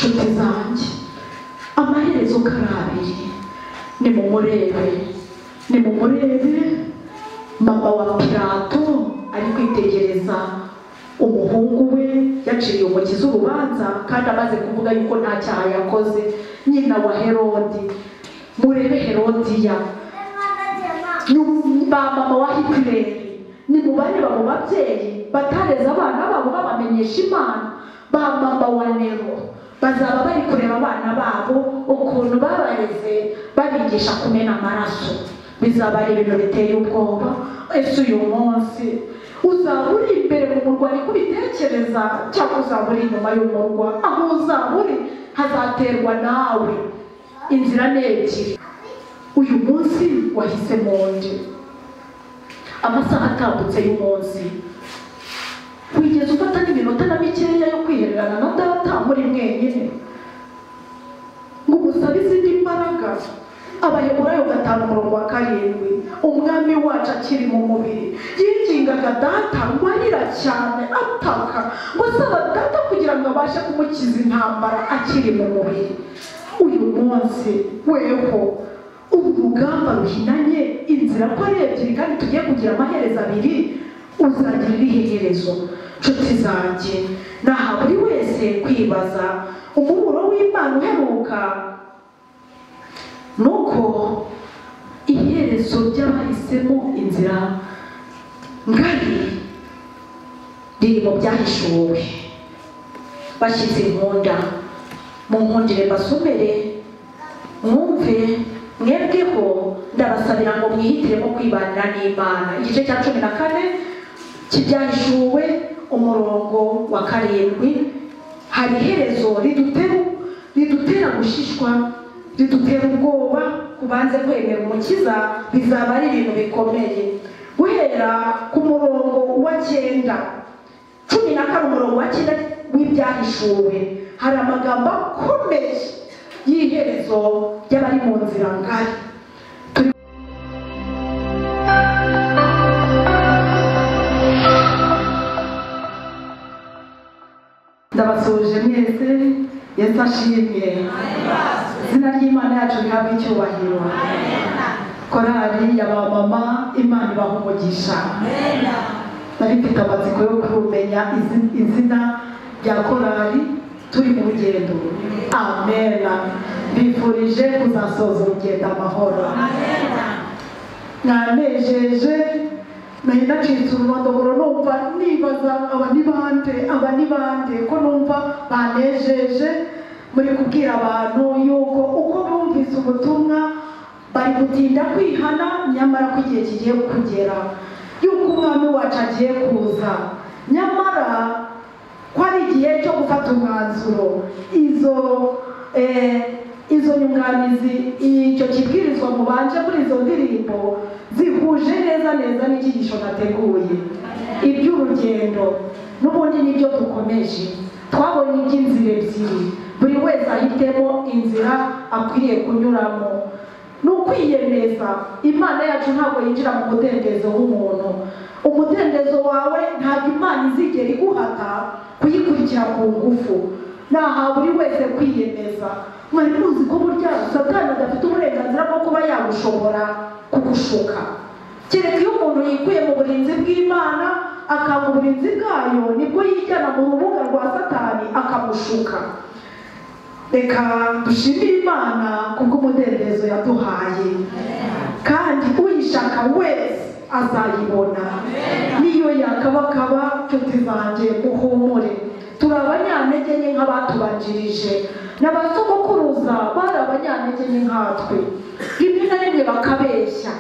nshuti zanjye amaherezo karabiri nimumurebe mama wa Pilato ari kwitegereza umuhungu we yaciriye umukiza urubanza kandi amaze kuvuga yuko nta cyaha yakoze, nyina wa Herodi. Murebe Herodiya mama wa Hitleri, ni mubare babo babyeyi batareza abana babo babamenyesha Imana. Ba mama wa Nero bazaba bari kureba abana babo ukuntu babareze babigisha kumena amaraso. Bizaba ari ibintu biteye ubwoba. Ese uyu munsi uzaba uri imbere mu murwa ari kubitekereza cyangwa uzaba uri inyuma y'umurwa? Aho uzaba uri hazaterwa nawe. Inzira ni ebyiri. Uyu munsi wahise monde, amasaha atambutse y'umunsi, wigeze ufata n'iminota na mikeya yo kwihererana na data muri mwenyine ngo umusabe izindi mbaraga? Abaheburayo 5:7, umwami wacu akiri mu mubiri yingingaga data ngo arira cyane ataka ngo asaba data kugira ngo abashe kumukiza intambara akiri mu mubiri. Uyu munsi weho urugamba ruhinanye, inzira ko ari ebyiri kandi tugiye kugira amaherezo abiri, uzagira iherezo. Nshuti zanjye, naha buri wese kwibaza umuburo w'Imana uheruka nuko iherezo ry'abahisemo inzira ngari riri mu byahishuwe. Bashyitse inkunda mu nkundire basomere mwumve mwebweho, ndabasabira ngo mwihitiremo kwibanira n'Imana. Igice cya 14 cy'ibyahishuwe umurongo wa 7, hari iherezo ridutera gushishwa, ridutera ubwoba. Kubanze kwemera umukiza bizaba ari ibintu bikomeye. Guhera ku murongo wa 9, 14 umurongo wa 9 w'ibyahishuwe hari amagambo akomeye y'iherezo ry'abari mu nzira ngari. Ndabasuje mwese, Yesu ashimwe. Izina ry'Imana yacu rihabwe icyubahiro. Korali y'abamama, Imana ibaha umugisha. Nari mfite amatsiko yo kumenya izina rya korali turi mu rugendo. Amen. Bifurije kuzasoza urugendo amahoro. Nanejeje nahi nacitse ururondogoro numva nibaza aba ni bande ko numva banejeje muri kubwira abantu yuko uko bumvise ubutumwa bari gutinda kwihana, nyamara ko igihe kigiye kugera yuko umwami wacu agiye kuza, nyamara ko ari igihe cyo gufata umwanzuro. Izo nyunganizi, icyo kibwirizwa mubanje muri izo ndirimbo zihuje neza n'icyigisho nateguye. Iby'urugendo n'ubundi nibyo dukomeje. Twabonye iby'inzira ebyiri, buri wese ahitemo inzira akwiriye kunyuramo. N'ukwiyemeza. Imana yacu ntabwo yinjira mu mudendezo w'umuntu. Umudendezo wawe ntabwo Imana izigera iguhata kuyikurikira ku ngufu. Naha buri wese kwiyemeza. Mwari muzi ko burya Satani adafite uburenganzira bwo kuba yagushobora kugushuka. Kereka iyo umuntu yikuye mu burinzi bw'Imana akanga uburinzi bwayo, nibwo yijyana mu rubuga rwa Satani akamushuka. Reka dushimire Imana kubw'umudendezo yaduhaye, kandi uyishaka wese azayibona. Niyo yakabakaba, nshuti zanjye muhumure, turi abanyantege nke nk'abatubanjirije, n'abasogokuruza bari abanyantege nke nkatwe. Rimwe na rimwe bakabeshya.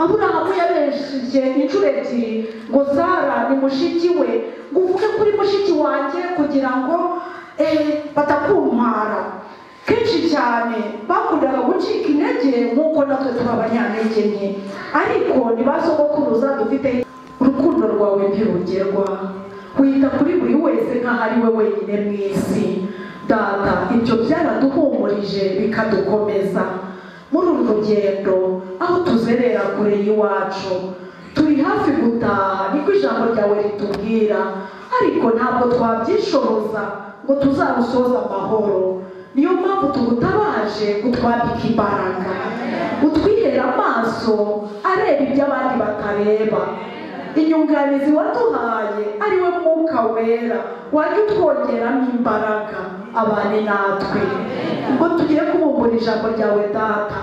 Aburahamu yabeshye inshuro ebyiri ngo Sara ni mushiki we, ngo uvuge kuri mushiki wanjye kugira ngo batakumpara. Kenshi cyane bakundaga gucika intege nk'uko natwe turi abanyantege nke, ariko ntibasogokuruza dufite urukundo rwawe ntirugerwa. Wita kuri buri wese nk'aho ari we wenyine mu isi. Data, ibyo byaraduhumurije bikadukomeza muri uru rugendo, aho tuzerera kure y'iwacu. Turi hafi gutaha, niko ijambo ryawe ritubwira, ariko ntabwo twabyishoboza ngo tuzarusoza amahoro. niyo mpamvu tugutabaje kutwambika imbaraga, utwihera amaso areba ibyo abandi batareba. Inyunganizi waduhaye ari we Mwuka Wera, wajya utwongeramo imbaraga abane natwe. Ubwo tugiye kubumbura ijambo ryawe Data,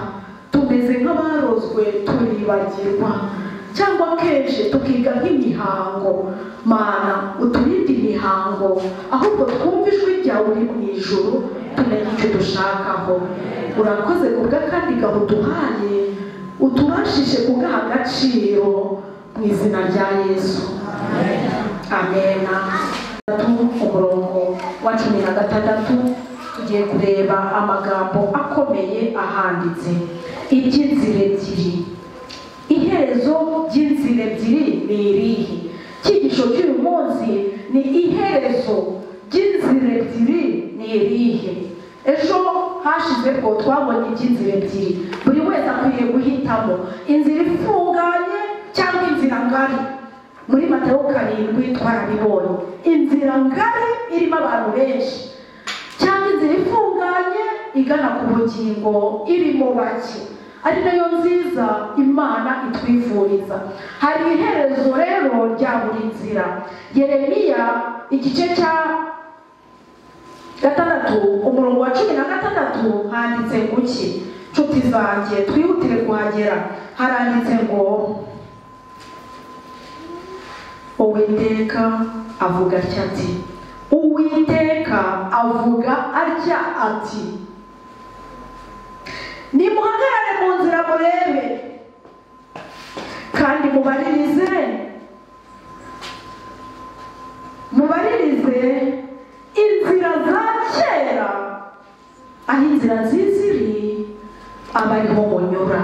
tumeze nk'abarozwe turibagirwa, cyangwa kenshi tukiga nk'imihango. Mana, uturinde imihango, ahubwo twumve ijwi ryawe uri mu ijuru, tumenye icyo dushakaho. Urakoze kubw'akandi gaho uduhaye, utubashishe kugaha agaciro mu izina rya Yesu. Amen. Umurongo wa 16 tugiye kureba amagambo akomeye ahanditse. Iby'inzira ebyiri. Iherezo ry'inzira ebyiri ni irihe? Icyigisho cy'uyu munsi ni iherezo ry'inzira ebyiri ni irihe? Ejo hashize ko twabonye iby'inzira ebyiri, buri wese akwiriye guhitamo inzira ifunganye cyangwa inzira ngari. Muri Matayo 7 twarabibonye inzira ngari irimo abantu benshi, cyangwa inzira ifunganye igana ku bugingo irimo bake, ari nayo nziza Imana itwifuriza. Hari iherezo rero rya buri nzira. Yeremiya igice cya 6 umurongo wa 16 handitse kuki? Nshuti zanjye twihutire kuhagera. Haranditse ngo Uwiteka avuga atya ati, Uwiteka avuga atya ati, nimuhagarare mu nzira murebe kandi mubaririze inzira za kera, aho inzira nziza iri aba ariho munyura,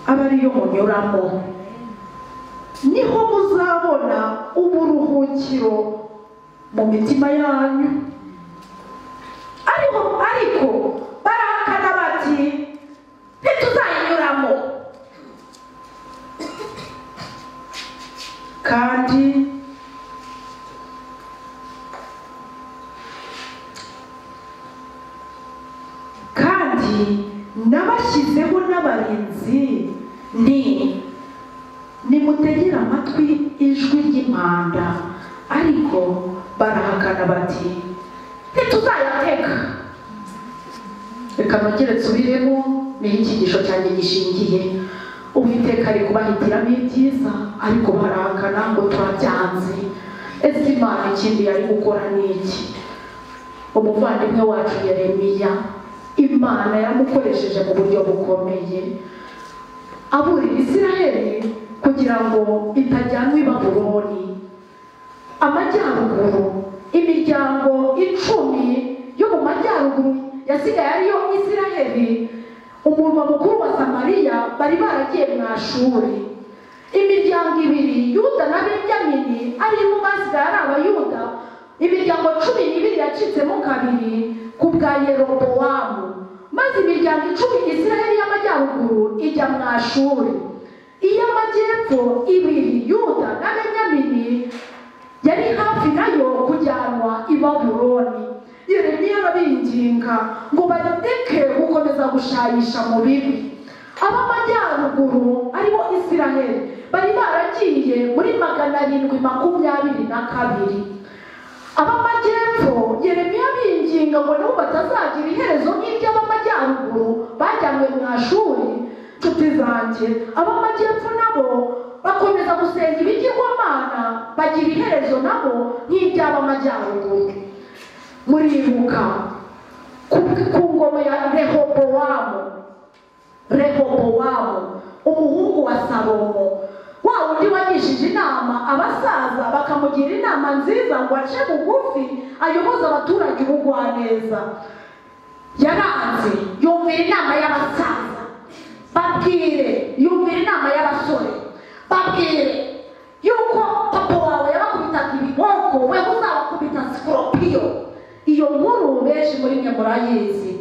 aba ariyo munyuramo, niho muzabona uburuhukiro mu mitima yanyu. Ariko barahakana bati ntituzayinyuramo. kandi nabashyizeho n'abarinzi nimutegera amatwi ijwi ry'impanda. Ariko barahakana bati ntituzayatega. Reka nongere nsubiremo, niho icyigisho cyanjye gishingiye. Uwiteka ari kubahitiramo ibyiza, ariko barahakana ngo turabyanze. Ese Imana ikindi yari gukora ni iki? Umuvandimwe wacu Yeremiya, Imana yamukoresheje mu buryo bukomeye, aburira Isiraheli kugira ngo itajyanwa i Babuloni. Amajyaruguru, imiryango 10 yo mu majyaruguru yasigaye ariyo Isiraheli, umurwa mukuru wa Samariya bari baragiye mu Ashuri. Imiryango 2, Yuda na Benyamini, ari mu basigaye ari Abayuda. Imiryango 12 yacitsemo kabiri ku bwa Yerobowamu, maze imiryango 10 Isiraheli y'amajyaruguru ijya mu Ashuri. Iy'amajyepfo 2, Yuda na Benyamini, yari hafi nayo kujyanwa i Babuloni. Yeremiya arabinginga ngo bareke gukomeza gushayisha mu bibi. Ab'amajyaruguru aribo Isiraheli bari baragiye muri 722. Ab'amajyepfo Yeremiya binginga ngo nabo batazagira iherezo nk'iry'ab'amajyaruguru bajyanwe mu Ashuri. Nshuti zanjye, ab'amajyepfo nabo bakomeza gusenga ibigirwamana, bagira iherezo nabo nk'iry'ab'amajyaruguru. Muribuka ku ngoma ya Rehobowamu, umuhungu wa Salomo, wa wundi wagishije inama abasaza bakamugira inama nziza ngo ace bugufi ayoboze abaturage ubugwaneza. Yaranze yumvira inama y'abasaza, babwire yumvira inama y'abasore, babwire yuko papa wawe yabakubitaga ibiboko, we uzabakubita sikorupiyo. Iyo nkuru benshi muri mwe murayizi.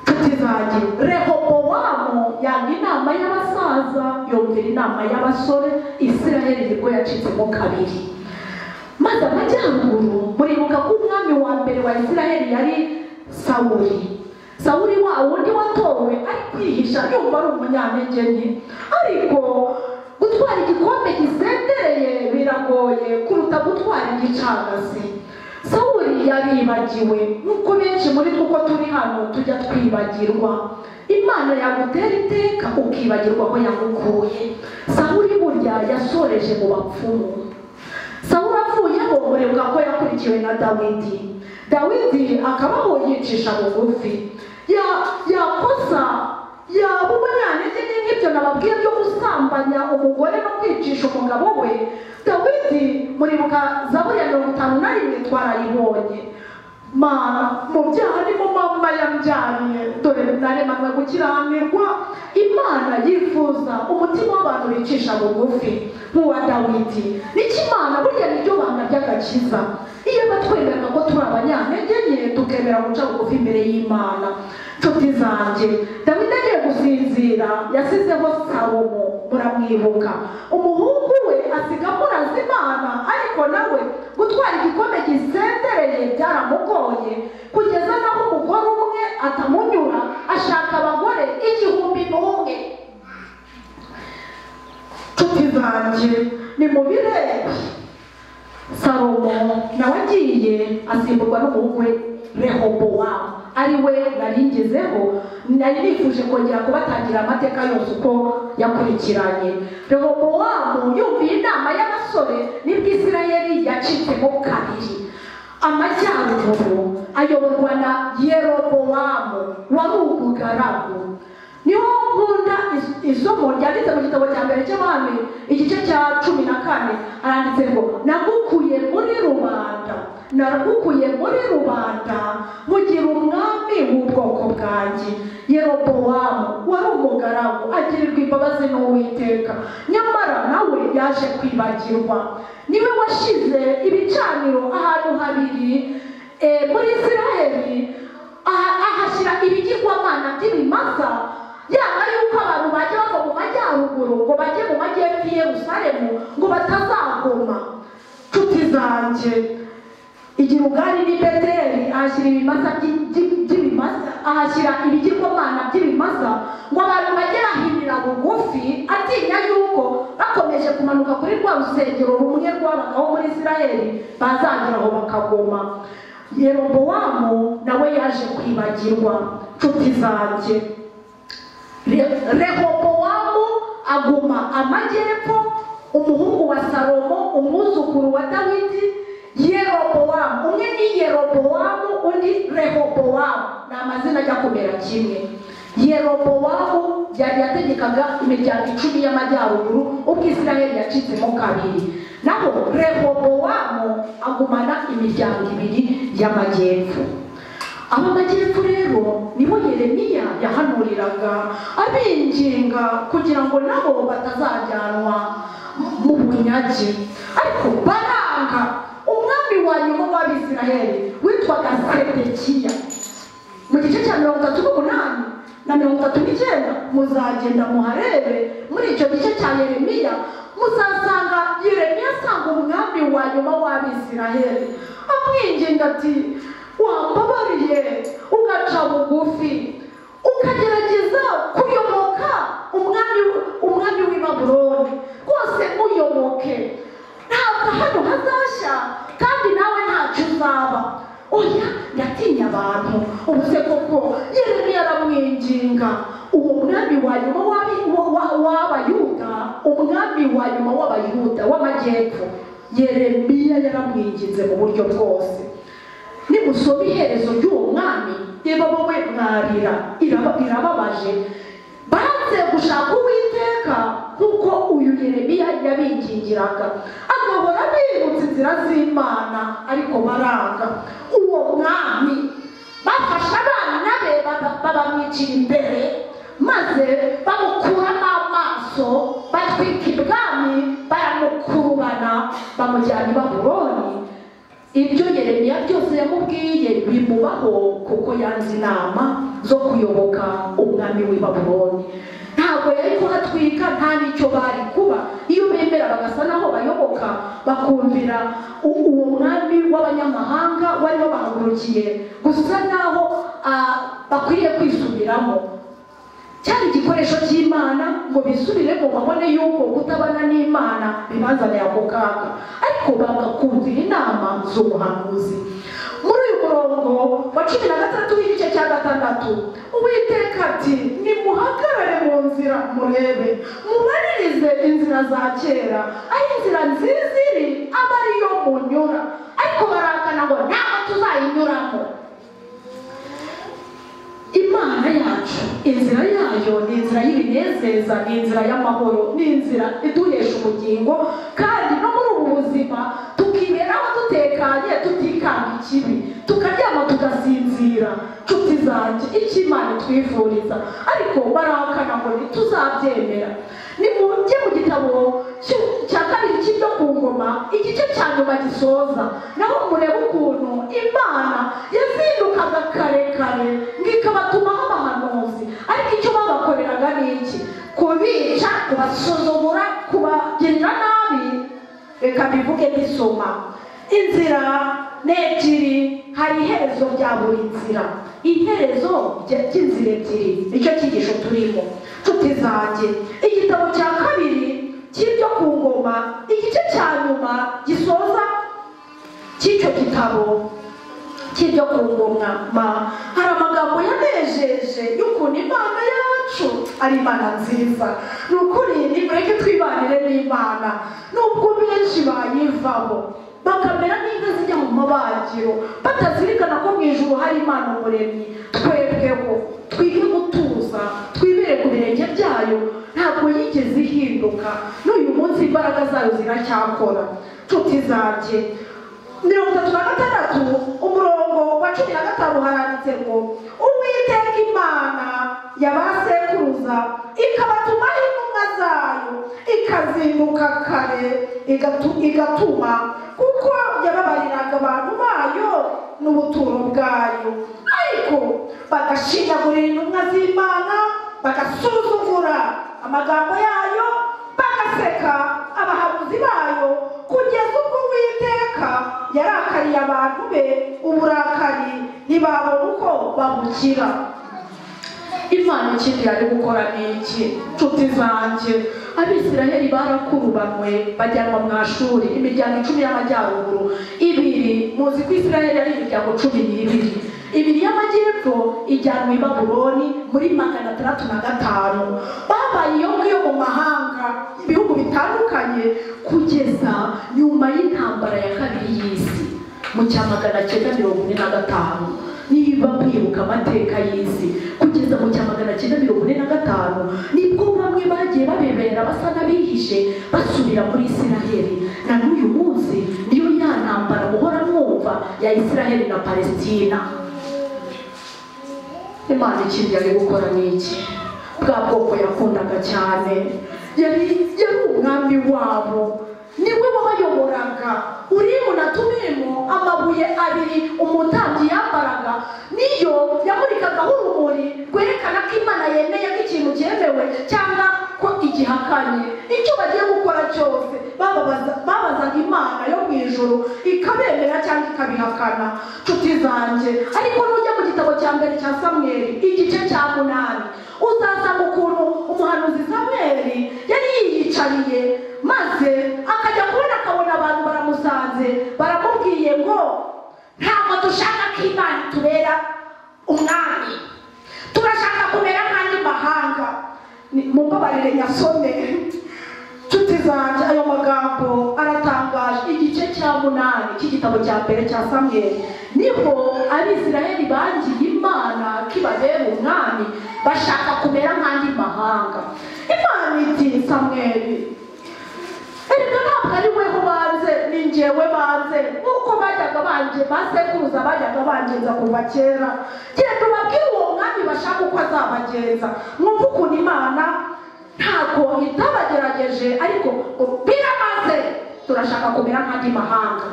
Tutizage Rehobowamu yanga inama y'abasaza, yumvira inama y'abasore. Isiraheli nibwo yacitsemo kabiri. Maze amajyaruguru, muribuka ko umwami umwami wa mbere wa Isiraheli yari Sawuli wa wundi watowe ari kwihisha yumva ari umunyantege nke, ariko gutwara igikombe gisendereye biragoye kuruta gutwara igicagase. Sawuli yaribagiwe nk'uko benshi muri twuko turi hano tujya twibagirwa. Imana yagutera iteka ukibagirwa aho yagukuye. Sawuli burya yasoreje mu bapfumu. Sawuli avuyeho murebwa ko yakurikiwe na Dawidi akabaho yicisha bugufi. Yakosa yaba umunyantege nke nk'ibyo nababwiye byo gusambanya umugore no kwicisha umugabo we. Dawidi muribuka Zaburi ya 51 twarayibonye. Mana mu byaha ni mu mama yambyariye, dore naremanwe gukiranirwa. Imana yifuza umutima w'abantu bicisha bugufi nk'uwa Dawidi. Niki Imana burya niryo banga ry'agakiza. Iyo batwemerera ko turi abanyantege nke tukemera guca bugufi imbere y'Imana. Nshuti zanjye, Dawidi agiye gusinzira yasizeho Salomo, muramwibuka. Umuhungu we asiga murazi Imana, ariko nawe gutwara igikombe gisendereye byaramugoye, kugeza naho umugore umwe atamunyura ashaka abagore 1,000. Nshuti zanjye, ni mu birere Salomo nawe agiye asimburwa n'umuhungu we Rehobowamu, ari we naringezeho. Nari nifuje kongera kubatangira amateka yose uko yakurikiranye. Rehobowamu yumviye inama y'abasore nibwo Isirayeli yacitsemo kabiri. Amajyaruguru ayoborwa na Yerobowamu wari umugaragu. Niho nkunda isomo ryanditse mu gitabo cya mbere cy'Abami igice cya 14, aranditse ngo nagukuye muri rubanda mugira umwami w'ubwoko bwanjye. Yerobowamu wari umugaragu agirirwa imbabazi n'Uwiteka, nyamara nawe yaje kwibagirwa. Niwe washize ibicaniro ahantu habiri muri Isiraheli, ahashyira ibigirwamana by'ibimasa, yaba yuko abantu bajya bava mu majyaruguru ngo bajye mu majyepfo i Yerusalemu ngo batazagoma. Nshuti zanjye, Igirugari ni Beteli ahashyira ibimasa by'ibimasa, ahashyira ibigirwamana by'ibimasa ngo abantu bajye bahinira bugufi, atinya yuko bakomeje kumanuka kuri rwa rusengero rumwe rwabagaho muri Isiraheli bazageraho bakagoma. Yerobowamu nawe yaje kwibagirwa. Nshuti zanjye, Rehobowamu aguma amajyepfo, umuhungu wa Salomo umwuzukuru wa Dawidi. Yerobowamu, umwe ni Yerobowamu undi Rehobowamu, ni amazina ajya kumera kimwe. Yerobowamu yari yategekaga imiryango 10 y'amajyaruguru ubwo Isirayeli yacitsemo kabiri, naho Rehobowamu agumana imiryango 2 y'amajyepfo. Abamajyepfo rero nibo Yeremiya yahanuriraga abinginga kugira ngo nabo batazajyanwa mu bunyage, ariko baranga. Umwami wa nyuma w'Abisirayeli witwaga Sedekiya. Mu gice cya 38 na 39 muzagenda muharebe muri icyo gice cya Yeremiya, muzasanga Yeremiya asanga umwami wa nyuma w'Abisirayeli amwinginga ati, wambabariye ugaca bugufi ukagerageza kuyoboka umwami w'i Babuloni, rwose muyoboke, ntabwo hano hazashya kandi nawe ntacyo uzaba. Oya, ndatinya abantu. Ubuze koko Yeremiya aramwinginga uwo mwami wa nyuma w'Abayuda, umwami wa nyuma w'Abayuda w'amajyepfo. Yeremiya yaramwinginze mu buryo bwose. Nimusoma iherezo ry'uwo mwami, niba wowe mwarira, irababaje. Banze gushaka Uwiteka nk'uko uyu Yeremiya yabingingiraga, agahora bibutsa inzira z'Imana, ariko baranga. Uwo mwami bafashe abana be babamwicira imbere, maze bamukuramo amaso, batwika ibwami, baramukurubana, bamujyana i Babuloni. Ibyo Yeremiya byose yamubwiye bimubaho kuko yanze inama zo kuyoboka umwami w'i Babuloni. ntabwo yari kuhatwika, nta n'icyo bari kuba iyo bemera bagasa naho bayoboka bakumvira uwo mwami w'abanyamahanga wari bahagurukiye gusa naho bakwiriye kwisubiramo. Cyari igikoresho cy'Imana ngo bisubiremo babone yuko kutabana n'Imana bibazaniye ako kaga, ariko bagakumvira inama z'umuhanuzi. Muri uyu murongo wa 13 w'igice cya 6 Uwiteka ati nimuhagarare mu nzira murebe mubaririze inzira za kera aho inzira nziza iri aba ariyo munyura, ariko barakana ngo ntabwo tuzayinyuramo. Imana yacu inzira yayo ni inzira y'ibinezeza, ni inzira y'amahoro, ni inzira iduhesha ubugingo, kandi no muri ubu buzima tukiberaho dutekanye tutikanga ikibi, tukaryama tugasinzira. Nshuti zanjye icyo Imana twifuriza, ariko barahakana ngo ntituzabyemera. Ni mujye mu gitabo cya 2 cy'ibyo ku ngoma igice cya nyuma gisoza, naho murebe ukuntu Imana yazindukaga kare kare ngikabatumaho abahanuzi, ariko icyo babakoreraga ni iki? Kubica, kubasuzugura, kubagirira nabi. Reka bivuge bisoma. Inzira n'ebyiri, hari iherezo rya buri nzira. Iherezo ry'inzira ebyiri nicyo cyigisho turimo. Nshuti zanjye, igitabo cya 2 cy'ibyo ku ngoma igice cya nyuma gisoza cy'icyo gitabo cy'ibyo ku ngoma hari amagambo yanejeje y'ukuntu Imana yacu ari Imana nziza. Ni ukuri nimureke twibanire n'Imana, nubwo benshi bayivaho bakamera n'inka zijya mu mabagiro batazirikana ko mu ijuru hari Imana umuremyi. Twebweho twige gutuza, twibere ku birenge byayo, ntabwo yigeze ihinduka, n'uyu munsi imbaraga zayo ziracyakora. Nshuti zanjye, 36 umurongo wa 15 haranditse ngo Uwiteka Imana y'abasekuruza ikabatumaho intumwa zayo, ikazinduka kare igatuma, kuko yababariraga abantu bayo n'ubuturo bwayo, ariko bagashinyagurira intumwa z'Imana, bagasuzugura amagambo yayo, bagaseka abahanuzi bayo, kugeza ubwo Uwiteka yarakariye abantu be uburakari ntibabona uko babukira. Imana ikindi yari gukora n'iki? Nshuti zanjye, Abisiraheli barakurubanwe bajyanwa mu Ashuri, imiryango 10 y'amajyaruguru, 2 muzi ko Isiraheli ari imiryango 12, 2 y'amajyepfo ijyanwa i Babuloni muri 605. Babaye iyo ngiyo mu mahanga ibihugu bitandukanye kugeza nyuma y'intambara ya kabiri y'isi mu cya 945. Niba kwibuka amateka y'isi kugeza mu cya 945 nibwo bamwe bagiye babebera basa n'abihishe basubira muri Isiraheli. Na n'uyu munsi niyo ya ntambara muhora mwumva ya Isiraheli na Palestina. Imana ikindi yari gukora n'iki? Bwa bwoko yakundaga cyane, yari umwami wabo, niwe wabayoboraga. Urimu na Tumimu, amabuye 2 umutambyi yambaraga, niyo yamurikagaho urumuri rwerekana ko Imana yemeye ko ikintu cyemewe cyangwa ko igihakanye. Icyo bagiye gukora cyose babazaga Imana yo mu ijuru ikabemera cyangwa ikabihakana. Nshuti zanjye, ariko nujya mu gitabo cya mbere cya Samweli igice cya 8 uzasanga ukuntu umuhanuzi Samweli yari yiyicariye, maze akajya kubona akabona abantu baramusanze, baramubwiye ngo ntabwo dushaka ko Imana tubera umwami, turashaka kumera nk'andi mahanga. Mumbabarire nyasome. Nshuti zanjye, ayo magambo aratangaje. Igice cya 8 cy'igitabo cya mbere cya Samweli niho Abisiraheli bangiye Imana kibabera umwami, bashaka kumera nk'andi mahanga. Imana iti Samweli, erega ntabwo ari weho banze, ni njyewe banze, nk'uko bajyaga banje basekuruza bajyaga bangenza kuva kera. Genda ubabwire uwo mwami bashaka uko azabagenza. Mwumva ukuntu Imana ntabwo itabagerageje, ariko biramaze, turashaka kumera nk'andi mahanga.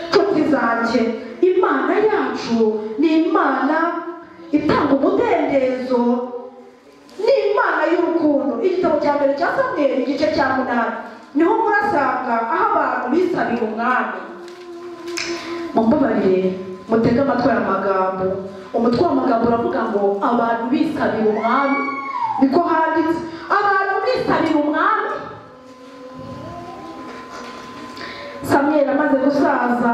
Nshuti zanjye, Imana yacu ni Imana itanga umudendezo, ni Imana Imana y'urukundo igitabo cya mbere cya Samweli igice cya 8 niho murasanga aho abantu bisabiye umwami. Mumbabarire mutega amatwi y'amagambo. Umutwe w'amagambo uravuga ngo abantu bisabiye umwami. Niko handitse, abantu bisabiye umwami. Samweli amaze gusaza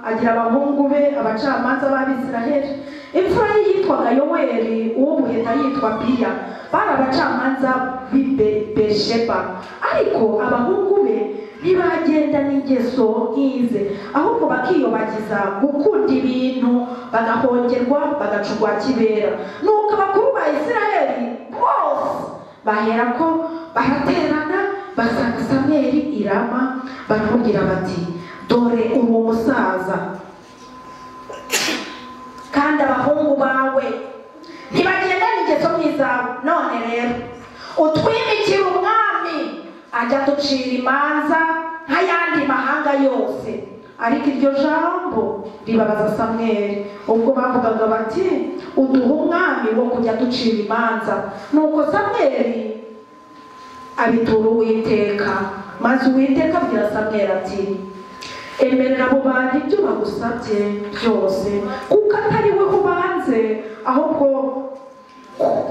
agira abahungu be abacamanza b'Abisiraheli. Imfura ye yitwaga Yoweli, uwo muheta yitwa Biya. Bari abacamanza b'Besheba. Ariko abahungu be ntibagenda n'ingeso nk'ize, ahubwo bakiyobagiza gukunda ibintu, bagahongerwa, bagacurwa kibera. Nuko abakuru ba Isiraheli bose baherako baraterana basanga Samweli i Rama, baramubwira bati dore uwo musaza kandi abahungu bawe ntibagenda n'ingeso nk'izawe, none rero utwimikira umwami ajya ducira imanza nk'ayandi mahanga yose. Ariko iryo jambo ribabaza Samweli, ubwo bavugaga bati uduha umwami wo kujya ducira imanza. Nuko Samweli abitura Uwiteka, maze Uwiteka abwira Samweli ati emerera abo bantu ibyo bagusabye byose, kuko atari we ubanze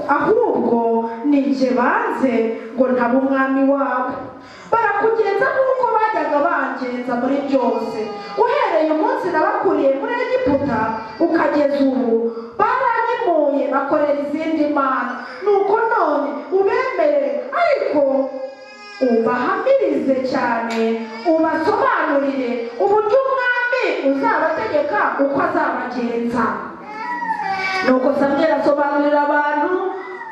ahubwo ni jye banze ngo ntabe umwami wabo. Barakugenza nk'uko bajyaga bangenza muri byose, uhereye umunsi nabakuriye muri Egiputa ukageza ubu. Baranyimuye bakorera izindi mana, nuko none ubemerere, ariko ubahamirize cyane, ubasobanurire uburyo umwami uzabategeka uko azabagenza. Nuko Samweli asobanurira abantu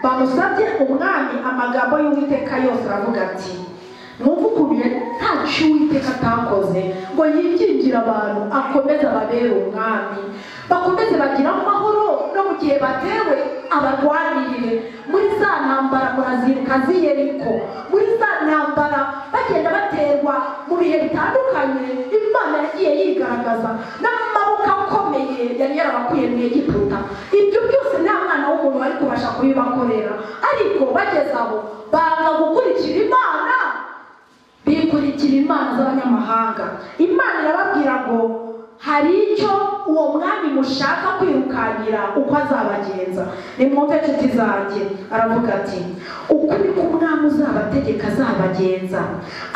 bamusabye umwami amagambo y'Uwiteka yose, aravuga ati numva ukuntu ntacyo Uwiteka atakoze ngo yibyinjire abantu akomeze ababere umwami, bakomeze bagira amahoro no mu gihe batewe abarwanirire. Muri za ntambara murazibuka z'i Yeriko, muri za ntambara bagenda baterwa mu bihe bitandukanye, Imana yagiye yigaragaza n'amaboko akomeye yari yarabakuye mu Egiputa. Ibyo byose nta mwana w'umuntu wari kubasha kubibakorera, ariko bageze aho banga gukurikira Imana, bikurikira imana z'abanyamahanga. Imana irababwira ngo hari icyo uwo mwami mushaka kwirukangira uko azabagenza. Nimwumve nshuti zanjye, aravuga ati ukuri k'umwami uzabategeka azabagenza,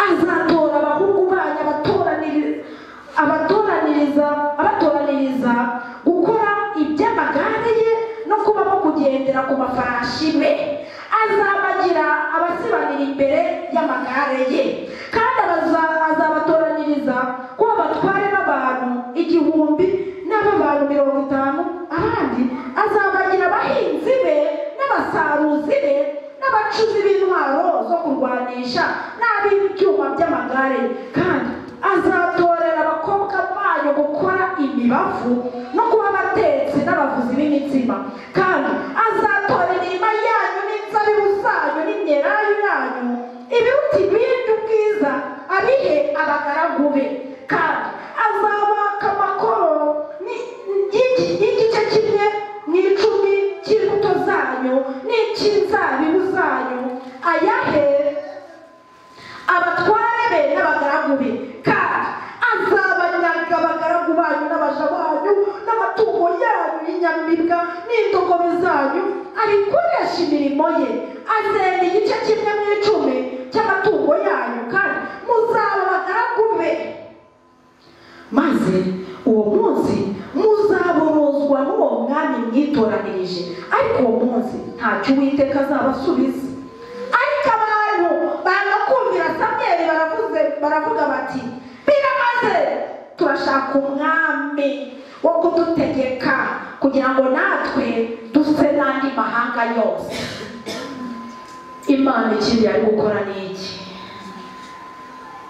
azatora abahungu banyu abatoraniriza gukora iby'amagare ye no kuba kugendera ku mafarashi be. Azabagira abasibanira imbere y'amagare ye, kandi azabatoraniriza kuba batware n'abantu 1000 n'abantu 50. Abandi azabagira abahinzi be n'abasaruzi be n'abacuzi b'intwaro zo kurwanisha n'ab'ibyuma by'amagare, kandi azatorera abakobwa bayo gukora imibavu no kuba abatetsi n'abavuzi b'imitsima, kandi azatorera imirima yanyu n'inzabibu zanyu n'imyelayo yanyu ibiruta ibindi ubwiza abihe abagaragu be, kandi azabaka amakoro y'igice kimwe mu 10 cy'imbuto zanyu n'icy'inzabibu zanyu ayahe abatware be n'abagaragu be, kandi azabanyaga abagaragu banyu n'abaja banyu n'amatungo yanyu y'inyamibwa n'indogobe zanyu, abikoresha imirimo ye. Azenda igice kimwe mu 10 cy'amatungo yanyu, kandi muzaba abagaragu be. Maze uwo munsi muzaborozwa n'uwo mwami mwitoranirije, ariko uwo munsi ntacyo Uwiteka azabasubiza. Ariko abantu barakumvira Samweli, baravuga bati biramaze, turashaka umwami wo kudutegeka kugira ngo natwe duse n'andi mahanga yose. Imana ikindi yari gukora n'iki?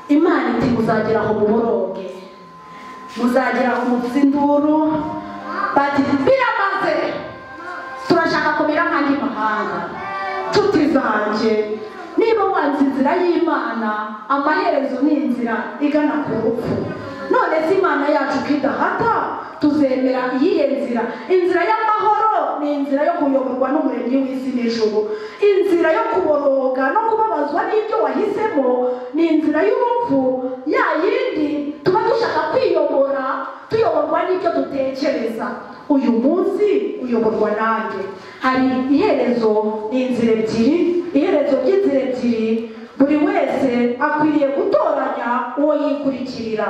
Imana iti muzagera aho muboroge, muzagera aho muvuze induru, bati biramaze, turashaka kumera nk'andi mahanga. Nshuti zanjye, niba wanze inzira y'Imana, amaherezo ni inzira igana ku rupfu. None si Imana yacu kidahata tuzemera iyihe nzira? Inzira y'amahoro ni ni inzira yo kuyoborwa n'umuremyi w'isi n'ijuru. Inzira yo kuboroga no kubabazwa n'ibyo wahisemo ni inzira y'urupfu, ya yindi tuba dushaka kwiyobora, tuyoborwa n'ibyo dutekereza. Uyu munsi uyoborwa nanjye. Hari iherezo n'inzira ebyiri, iherezo ry'inzira ebyiri, buri wese akwiriye gutoranya uwo yikurikirira.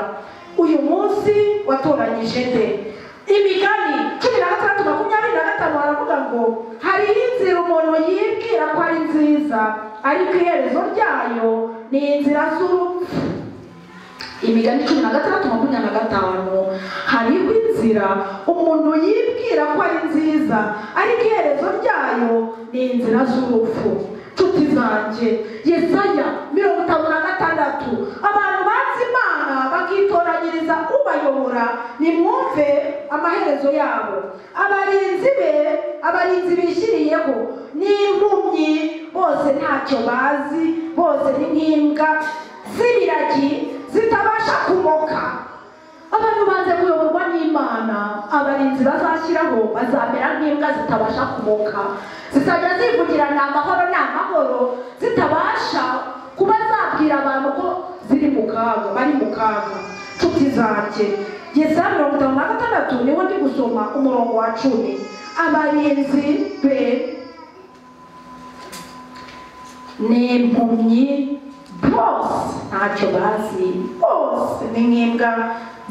Uyu munsi watoranyije nde? Imigani 16:25 baravuga ngo hari inzira umuntu yibwira ko ari nziza, ariko iherezo ryayo ni inzira z'urupfu. Imigani 16:25 hariho inzira umuntu yibwira ko ari nziza, ariko iherezo ryayo ni inzira z'urupfu. Nshuti zanjye, Yesaya 56, abantu banze Imana bakitoranyiriza ubayobora, nimwumve amaherezo yabo. Abarinzi bishyiriyeho n'impumyi, bose ntacyo bazi, bose ni nk'imbwa z'ibiragi zitabasha kumoka. Abantu banze kuyoborwa n'Imana, abarinzi bazashyiraho bazamera nk'imbwa zitabasha kumoka, zizajya zivugira ni amahoro, zitabasha kuba zabwira abantu ko ziri mu kaga, bari mu kaga. Nshuti zanjye, Yesaya 56 niho ndi gusoma umurongo wa 10. Abarinzi be n'impumyi, bose ntacyo bazi, bose ni nk'imbwa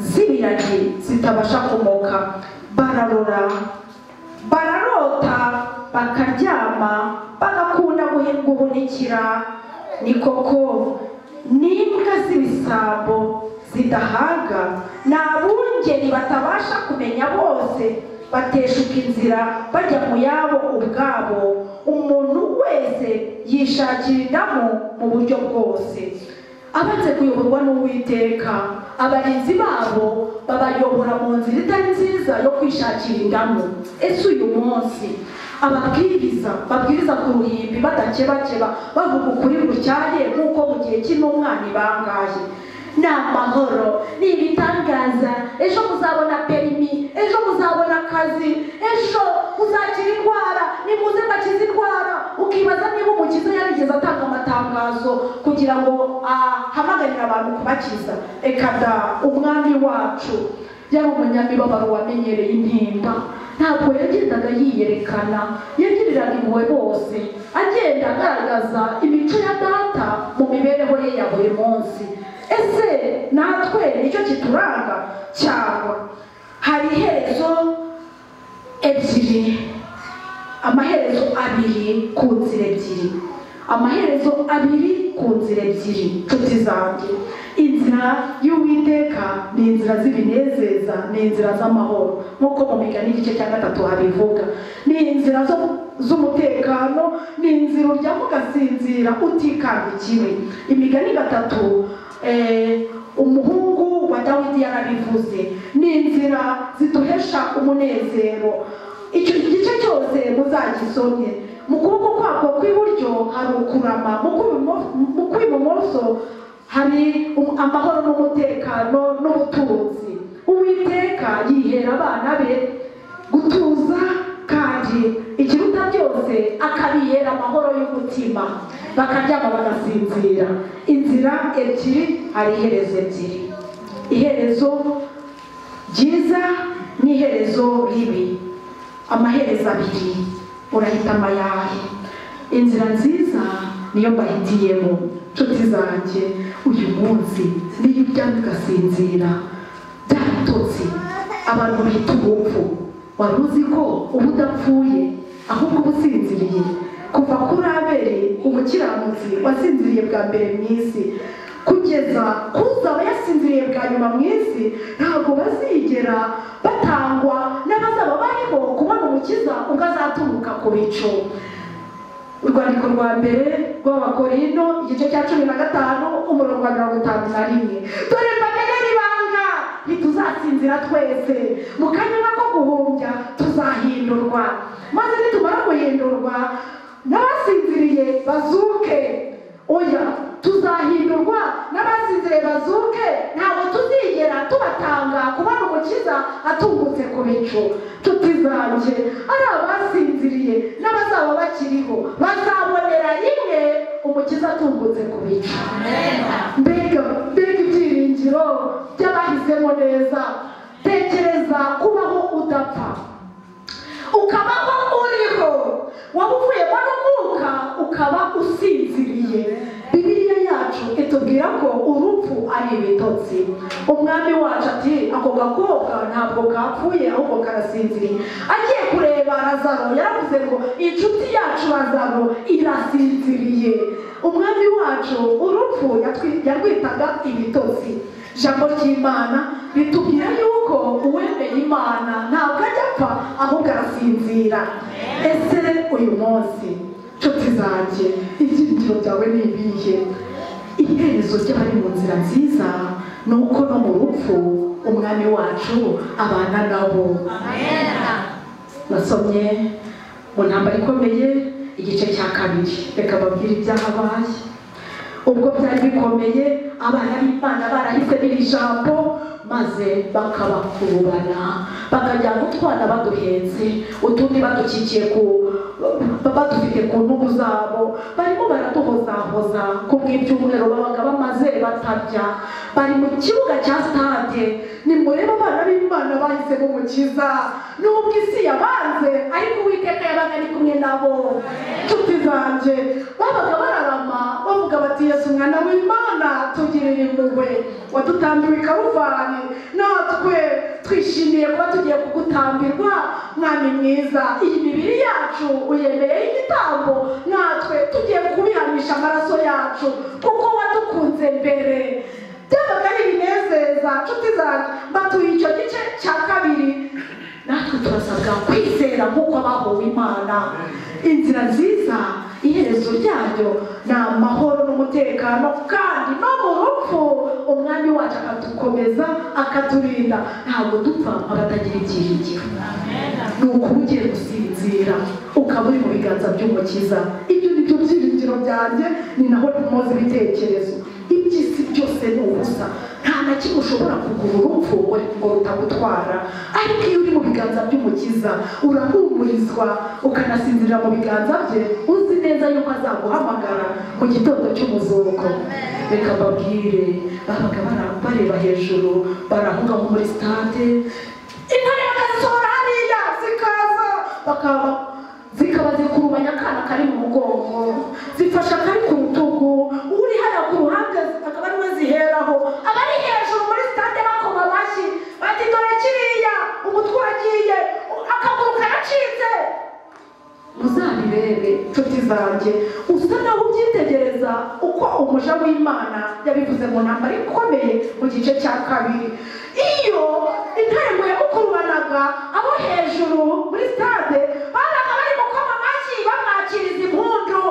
z'ibiragi zitabasha kumoka. Bararota bakaryama, bagakunda guhunikira. Ni koko n'imbwa z'ibisambo zidahaga, n'abungeri batabasha kumenya, bose bateshuka inzira bajya mu yabo ubwabo. Umuntu wese yishakiramo mu buryo bwose. Abanze kuyoborwa n'Uwiteka, abarinzi babo babayobora mu nzira itari nziza yo kwishakira indamu. Ese uyu munsi babwiriza ku ruhimbi badakebakeba, bavuga ukuri gutyaye nk'uko mu gihe cy'intumwa bangahe? Ni amahoro, ni ibitangaza, ejo muzabona perimi, ejo muzabona akazi, ejo muzakira indwara, nimuze bakize indwara. Ukibaza niba umukiza yarigeze atanga amatangazo kugira ngo ahamagarire abantu kubakiza. Eka da, umwami wacu yari umunyamibabaro wamenyereye intimba, ntabwo yagendaga yiyerekana, yagiriraga impuhwe bose, agenda agaragaza imico ya data mu mibereho ye ya buri munsi. Ese natwe nicyo kituranga cyangwa hari iherezo ebyiri, amaherezo abiri ku nzira ebyiri, amaherezo abiri ku nzira ebyiri? Nshuti zanjye, inzira y'Uwiteka ni inzira z'ibinezeza, ni inzira z'amahoro, nk'uko mu Migani 3 habivuga. Ni inzira z'umutekano, ni inzira uryama ugasinzira utikandikiwe. Imigani 3, umuhungu wa Dawidi yarabivuze, ni inzira zituhesha umunezero. Icyo gice cyose muzagisomye. Mu kuboko kwako kw'iburyo hari ukurama, mu kw'ibumoso hari amahoro n'umutekano n'ubutunzi. Uwiteka yihera abana be gutuza, kandi ikiruta byose akabihera amahoro y'umutima, bakaryama bagasinzira. Inzira ebyiri, hari iherezo ebyiri, iherezo ryiza n'iherezo ribi. Amaherezo abiri, urahitamo ayahe? Inzira nziza niyo mbahitiyemo. Nshuti zanjye, uyu munsi niyo uryamye ugasinzira bya bitotsi abantu bita ubupfu, wari uzi ko uba udapfuye ahubwo uba usinziriye? Kuva kuri Abeli umukiranutsi wasinziriye bwa mbere mu isi, kugeza kuzaba yasinziriye bwa nyuma mu isi, ntabwo bazigera batangwa n'abazaba bariho kubona umukiza ubwo azaturuka ku bicu. Urwandiko rwa mbere rw'Abakorinto igice cya 15 umurongo wa 51. Dore mbamenera ibanga, ntituzasinzira twese, mu kanya ko guhumbya tuzahindurwa, maze nitumara guhindurwa n'abasinziriye bazuke. Oya, tuzahindurwa n'abasinziriye bazuke, ntabwo tuzigera tubatanga kubona umukiza atungutse ku bicu. Nshuti zanjye, ari abasinziriye gicu. Mbega ibyiringiro by'abahisemo neza. Tekereza kubaho udapfa, ukabaho uriho, waba uvuyemo n'umwuka ukaba usinziriye. Bibiliya yacu itubwira ko urupfu ari ibitotsi. Umwami wacu ati ako gakobwa ntabwo kapfuye ahubwo karasinziriye. Agiye kureba Lazaro yaravuze ngo inshuti yacu Lazaro irasinziriye. Umwami wacu urupfu yarwitaga ibitotsi. Ijambo ry'Imana ritubwira yuko uwemeye Imana ntabwo ajya apfa ahubwo arasinzira. Ese uyu munsi nshuti zanjye ibyiringiro byawe ni ibihe? Iherezo ry'abari mu nzira nziza ni uko no mu rupfu umwami wacu abana nabo. Nasomye mu ntambara ikomeye igice cya 2. Reka babwire ibyahabaye. Ubwo byari bikomeye, abana b'Imana barahise n'iri jambo maze bakabakurubana, bakajyana utwana baduhenze, utundi badukikiye badufite ku ntugu zabo, barimo baraduhozahoza ku bw'ibyumweru babaga bamaze batarya. Bari mu kibuga cya stade. Nimureba abana b'Imana bahisemo Umukiza. Nubwo isi yabanze ariko Uwiteka yabaga ari kumwe nabo. Nshuti zanjye babaga bararama bavuga bati Yesu mwana w'Imana tugirire impuhwe, wadutambiwe i Karuvali, natwe twishimiye kuba tugiye kugutambirwa mwami mwiza. Iyi mibiri yacu uyemeye igitambo, natwe tugiye kubihamisha amaraso yacu kuko wadukunze mbere. Byabaga ari ibinezeza. Nshuti zanjye batuye icyo gice cya 2. Natwe turasabwa kwizera nk'uko abahowe Imana. Inzira nziza iherezo ryayo ni amahoro n'umutekano, kandi no mu rupfu umwami wacu akadukomeza akaturinda. Ntabwo dupfa abatagira ibyiringiro. Ni ukuba ugiye gusinzira ukaba uri mu biganza by'Umukiza. Ibyo ni byo byiringiro byanjye, ni naho ntumoze ibitekerezo. Iby'isi byose ni ubusa, nta na kimwe ushobora kugura urupfu ngo rutagutwara. Ariko iyo uri mu biganza by'Umukiza urahumurizwa ukanasinzirira mu biganza bye, uzi neza yuko azaguhamagara mu gitondo cy'umuzuko. Reka mbabwire, babaga bareba hejuru, barahunga nko muri stade, intare bakazisohora hariya zikaza, zikaba zikurubanya akana kari mu mugongo, zifasha kari ku rutugu, uri hariya ku ruhande akaba ari we ziheraho. Abari hejuru muri stade bakoma amashyi bati dore kiriya umutwe uragiye, akaguru karacitse. Muzabirebe nshuti zanjye, usa naho ubyitegereza uko umuja w'Imana yabivuze mu ntambara ikomeye mu gice cya 2. Iyo intare ngo yamukurubanaga, abo hejuru muri stade babaga bari gukoma amashyi bamwakiriza impundu,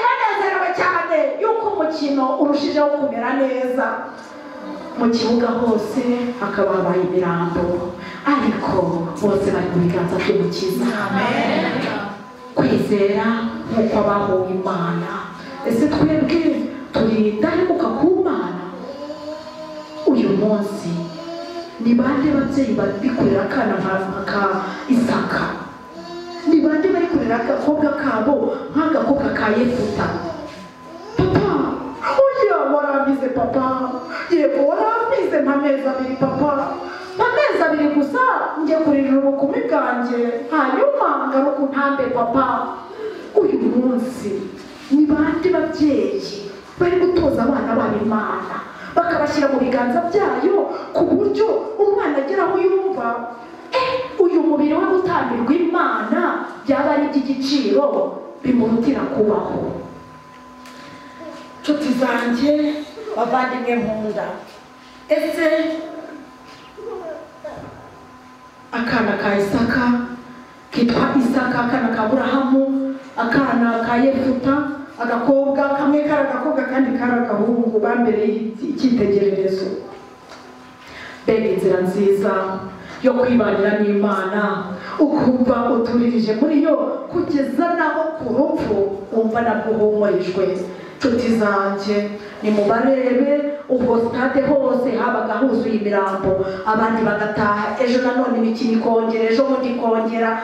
banezerewe cyane yuko umukino urushijeho kumera neza. Mu kibuga hose hakaba habaye imirambo, ariko bose bari mu biganza by'Umukiza. Kwizera nk'uko abahowe Imana. Ese twebwe turindahemuka ku Mana? Uyu munsi ni bande babyeyi bikorera akana nka Isaka? Ni bande bari kurera agakobwa kabo nk'agakobwa ka Yefuta? Papa, oya warambize papa. Yego warambize amezi 2 papa. Amezi 2 gusa njye kuririra ubukumi bwanjye, hanyuma ngaruka untambe papa. Uyu munsi ni bande babyeyi bari gutoza abana babo Imana, bakabashyira mu biganza byayo ku buryo umwana ageraho yumva uyu mubiri we gutambirwa Imana byaba ari iby'igiciro bimurutira kubaho. Nshuti zanjye bavandimwe nkunda, ese akana ka Isaka kitwa Isaka, akana ka Aburahamu, akana ka Yefuta, agakobwa kamwe kari agakobwa kandi kari agahungu, bambereye icyitegererezo. Mbega inzira nziza yo kwibanira n'Imana, ukumva uturirije muri yo kugeza naho ku rupfu wumva nabwo uhumurijwe. Nshuti zanjye nimubarebe ubwo stade hose habaga huzuye imirambo, abandi bagataha, ejo nanone imikino ikongera, ejo bundi ikongera.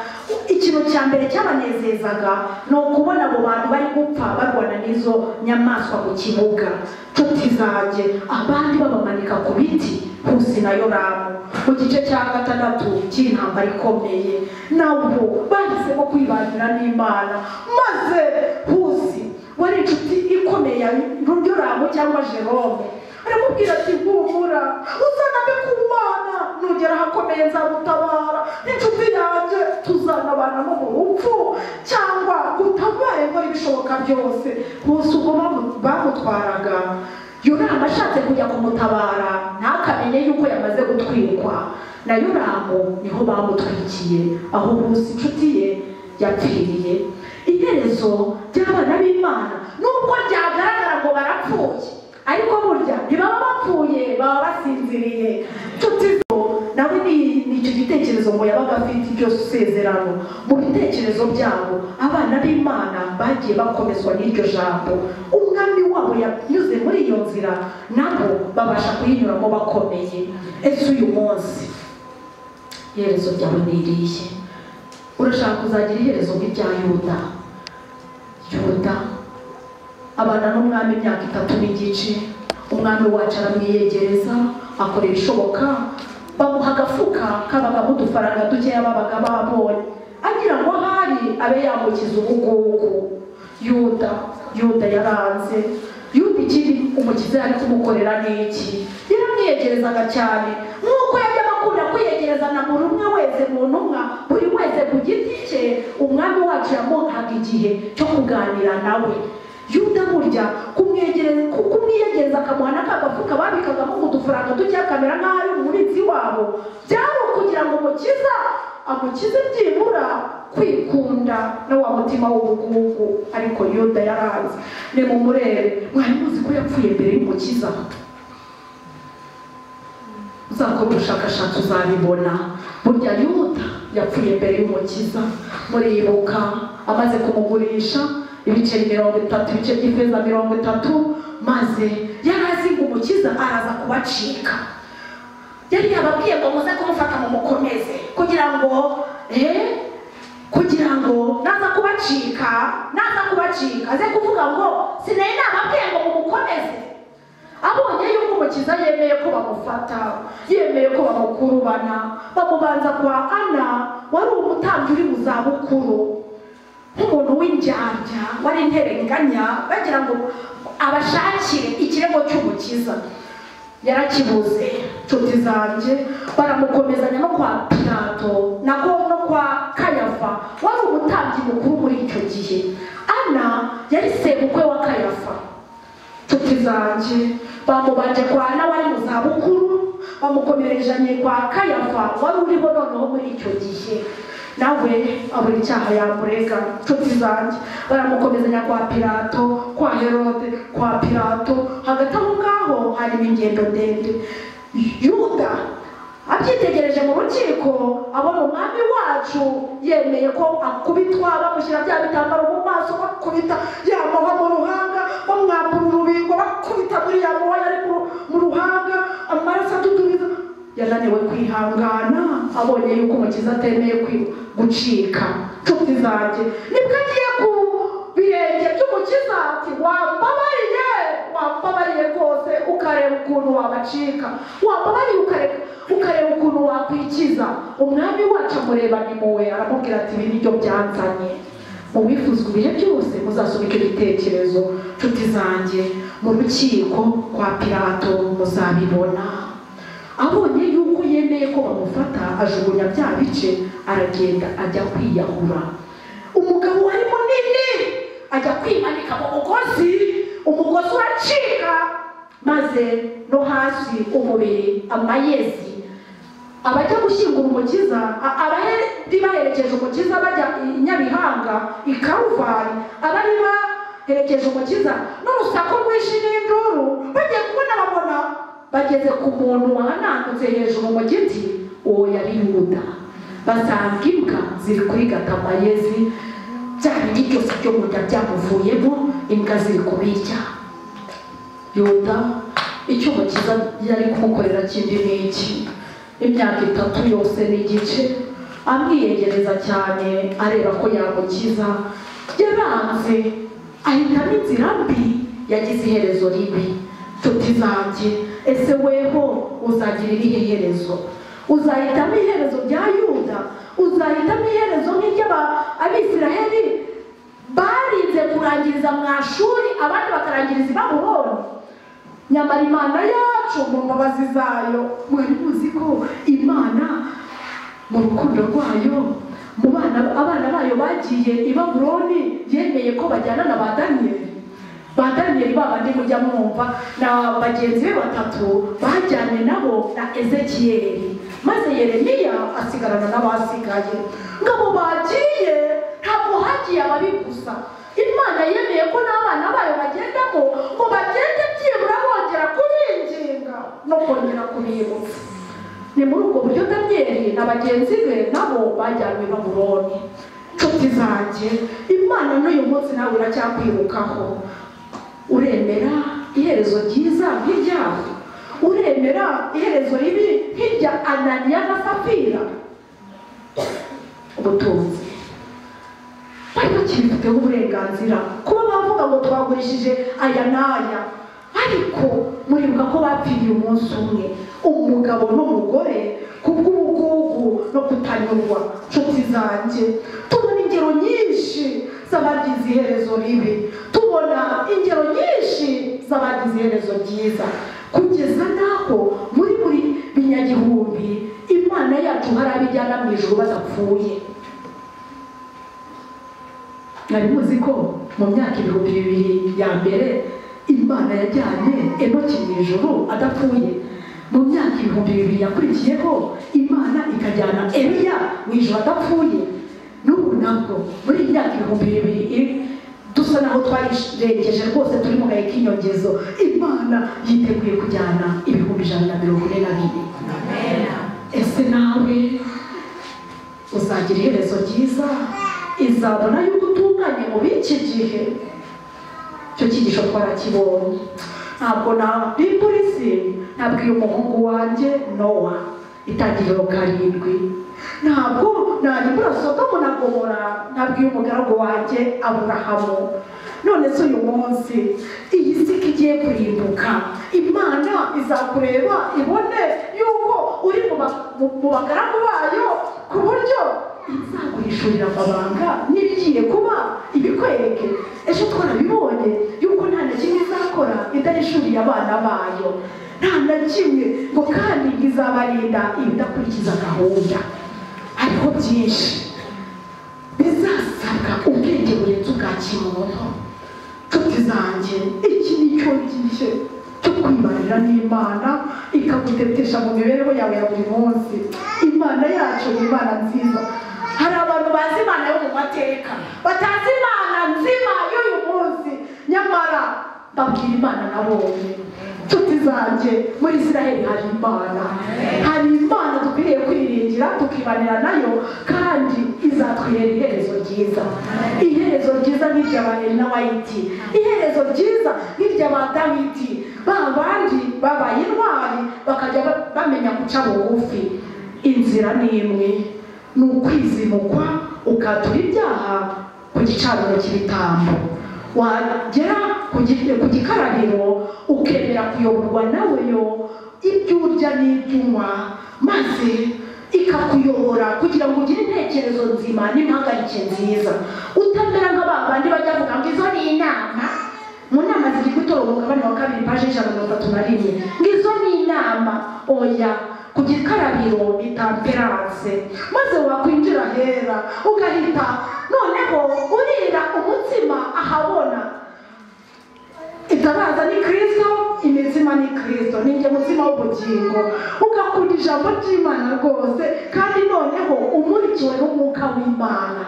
Ikintu cya mbere cyabanezezaga ni ukubona abo bantu bari gupfa barwana n'izo nyamaswa mu kibuga. Nshuti zanjye, abandi babamanika ku biti, Husi na Yoramu mu gice cya 6 cy'intambara ikomeye, nabo bahisemo kwibanira n'Imana, maze Husi wari inshuti ikomeye ya Yoramu cyangwa Jerome aramubwira ati humura, uzaname ku Mana, nugera ahakomeye nzagutabara, inshuti yanjye tuzanabana no mu rupfu cyangwa gutabaye ngo ibishoboka byose. Husi ubwo bamutwaraga, Yoramu ashatse kujya kumutabara ntakamenye yuko yamaze gutwikwa na Yoramu, niho bamutwikiye aho Husi inshuti ye yapfiriye. Iherezo ry'abana b'Imana nubwo ryagaragara ngo barapfuye, ariko burya ntibaba bapfuye, baba basinziriye. Inshuti nawe ni icyo gitekerezo ngo yabaga afite iryo sezerano. Mu bitekerezo byabo abana b'Imana bagiye bakomezwa n'iryo jambo, umwami wabo yanyuze muri iyo nzira, nabo babasha kuyinyuramo bakomeye. Ese uyu munsi iherezo ryawe ni irihe? Urashaka kuzagira iherezo nk'irya Yuda? Yuda abana n'umwami imyaka 3 n'igice, umwami wacu aramwiyegereza, akora ibishoboka, bamuha agafuka kabagamo udufaranga dukeya babaga babonye, agira ngo ahari abe yamukiza ubugugu. Yuda yaranze. Yuda ikindi umukiza yari kumukorera n'iki? Yaramwiyegerezaga cyane, nk'uko yajyaga akunda kwiyegereza na buri umwe wese mu ntumwa, buri wese ku giti cye. Umwami wacu yamuhaga igihe cyo kuganira nawe. Yuda burya kumwiyegereza akamuha n'akagafuka babikagamo udufaranga duke akamera nk'aho ari umubitsi wabo, byari ukugira ngo umukiza amukize byibura kwikunda na wa mutima w'ubugugu. Ariko Yuda yaranze. Ni mu murebe, mwari muzi ko yapfuye mbere y'umukiza? Uzakora ubushakashatsi uzabibona. Burya Yuda yapfuye mbere y'umukiza. Muribuka amaze kumugurisha ibiceri 30, ibice by'ifeza 30, maze yarazi ngo umukiza araza kubacika. Yari yababwiye ngo muze kumufata mu mukomeze kugira ngo naza kubacika aze kuvuga ngo sinari nababwiye ngo mumukomeze. Abonye yuko umukiza yemeye ko bamufata, yemeye ko bamukurubana, bamubanza kwa Ana wari umutambyi uri mu zabukuru, nk'umuntu w'indyarya wari interenganya, bagira ngo abashakire ikirego cy'umukiza. Yarakibuze. Nshuti zanjye, baramukomezanya no kwa Pilato no kwa Kayafa wari umutambyi mukuru muri icyo gihe. Ana yari sebukwe wa Kayafa. Nshuti zanjye, bamubanje kwa Ana wari mu zabukuru, bamukomerejanye kwa Kayafa wari uriho noneho muri icyo gihe, nawe abura icyaha yamurega. Nshuti zanjye, baramukomezanya kwa Pilato, kwa Herode, kwa Pilato. Hagati aho ngaho hari ingendo ndende. Yuda abyitegereje mu rukiko, abona umwami wacu yemeye ko akubitwa, bamushyira bya bitambaro mu maso, bakubita yamuha mu ruhanga, bamwambura urubingo, bakubita muri yamuha yari mu ruhanga, amaraso adudubiza. Yananiwe kwihangana, abonye yuko umukiza atemeye gucika. Nshuti zanjye, nibwo agiye ku birenge by'umukiza ati wambabariye rwose, ukareba ukuntu wabacika, wambabariye ukareba ukuntu wakwikiza. Umwami wacu amureba nimuwe, aramubwira ati ibi nibyo byanzanye. Mu bifuzwa ibihe byose muzasubika ibitekerezo. Nshuti zanjye, mu rukiko kwa Pilato muzabibona. Abonye yuko yemeye ko bamufata, ajugunya bya bice, aragenda ajya kwiyahura. Umugabo wari munini ajya kwimanika mu mugozi, umugozi uracika, maze no hasi umubiri amayezi. Abajya gushyingura umukiza, abari baherekeje umukiza bajya i Nyabihanga, i Karuvari, abari baherekeje umukiza n'urusaku rwinshi n'induru, bagiye kubona babona bageze ku muntu wahanandutse hejuru mu giti. Uwo yari Yuda. Basanga imbwa ziri kurigata amayezi, bya bindi byose byo mu nda byamuvuyemo, imbwa ziri kubirya. Yuda icyo umukiza yari kumukorera kindi n'iki. Imyaka 3 yose n'igice amwiyegereza cyane areba ko yamukiza, yaranze ahitamo inzira mbi, yagize iherezo ribi. Nshuti zanjye, ese weho uzagira irihe herezo? Uzahitamo iherezo rya Yuda? Uzahitamo iherezo nk'iry'Abisiraheli barinze kurangiriza mu Ashuri, abandi bakarangiriza i Babuloni? Nyamara Imana yacu mu mbabazi zayo, mwari muzi ko Imana mu rukundo rwayo mu abana bayo bagiye i Babuloni yemeye ko bajyana na ba Daniyeli babandi mujya mwumva na bagenzi be 3 bajyanye nabo na Ezekiyeli, maze Yeremiya asigarana n'abasigaye. Ngabo bagiye ntabwo hagiye ababi gusa, Imana yemeye ko n'abana bayo bagendamo ngo bagende byibura bongera kubinginga no kongera kubibutsa. Ni muri ubwo buryo Daniyeli na bagenzi be nabo bajyanywe i Babuloni. Nshuti zanjye, Imana n'uyu munsi nawe iracyakwirukaho. Uremera iherezo ryiza nk'iryawe? Uremera iherezo ribi nk'irya Ananiya na Safira? Ubutunzi bari bakibifiteho uburenganzira kuba bavuga ngo twagurishije aya n'aya, ariko muribuka ko bapfiriye umunsi umwe, umugabo n'umugore, kubw'ubugugu no kutanyurwa. Nshuti zanjye, tubona ingero nyinshi z'abagize iherezo ribi, tubona ingero nyinshi z'abagize iherezo ryiza, kugeza naho muri binyagihumbi Imana yacu hari abijyana mu ijuru badapfuye. Nari muzi ko mu myaka 2000 ya mbere Imana yajyanye Enoki mu ijuru adapfuye. Mu myaka 2000 yakurikiyeho Imana ikajyana Eliya mu ijuru adapfuye. N'ubu nabwo muri myaka 2000 dusa naho twarirengeje rwose, turi mu gahe k'inyongezo. Imana yiteguye kujyana 142. Amen. Ese nawe uzagira iherezo ryiza? Izabona yuko utunganye mu biki gihe? Cyo kigisho twarakibonye. Ntabwo nari polisi nabwiye umuhungu wanjye Nowa Itangiriro 7. Ntabwo nari Sodomu na Gomora nabwiye umugaragu wanjye Aburahamu. None se uyu munsi iyi si igiye kurimbuka, Imana izakureba ibone yuko uri mu bagaragu bayo, ku buryo izagurishurira amabanga n'ibigiye kuba ibikwereke. Ejo twarabibonye yuko nta na kimwe izakora itarishuriye abana bayo, nta na kimwe, ngo kandi izabarinda ibidakurikiza gahunda. Hariho byinshi bizasabwa ubwenge burenze ubwa kimuntu. Nshuti zanjye, iki ni cyo gihe cyo kwibarira n'Imana ikagutetesha mu mibereho yawe ya buri munsi. Imana yacu ni Imana nziza. Hari abantu bazi Imana yo mu mateka, batazi Imana nzima y'uyu munsi, nyamara babwira Imana nabonye. Nshuti zanjye, muri Isiraheli hari Imana dukwiriye kwiringira tukibanira nayo, kandi izatwihera iherezo ryiza. Iherezo ryiza nk'irya Wayiti, iherezo ryiza nk'irya Dawidi, babandi babaye intwari bakajya bamenya guca bugufi. Inzira ni imwe, ni ukwizimukwa ukatura ibyaha ku gicaniro cy'ibitambo. Wagera ku gikarabiro ukemera kuyoborwa nawe yo ibyo urya n'ibyo unywa, maze ikakuyobora kugira ngo ugire intekerezo nzima n'impagarike nziza. Utamera nk'abandi bajya bavuga ngo izo ni inama. Mu nama ziri gutora umugabane wa 2 paje 131, ngo izo ni inama. Oya, ku gikarabiro ni temperance, maze wakwinjira hera ugahita noneho urira umutsima ahabona. Itabaza ni Kristo, imitsima ni Kristo, ninjye mutsima w'ubugingo. Ugakunda ijambo ry'Imana rwose, kandi noneho umurikiwe n'umwuka w'Imana.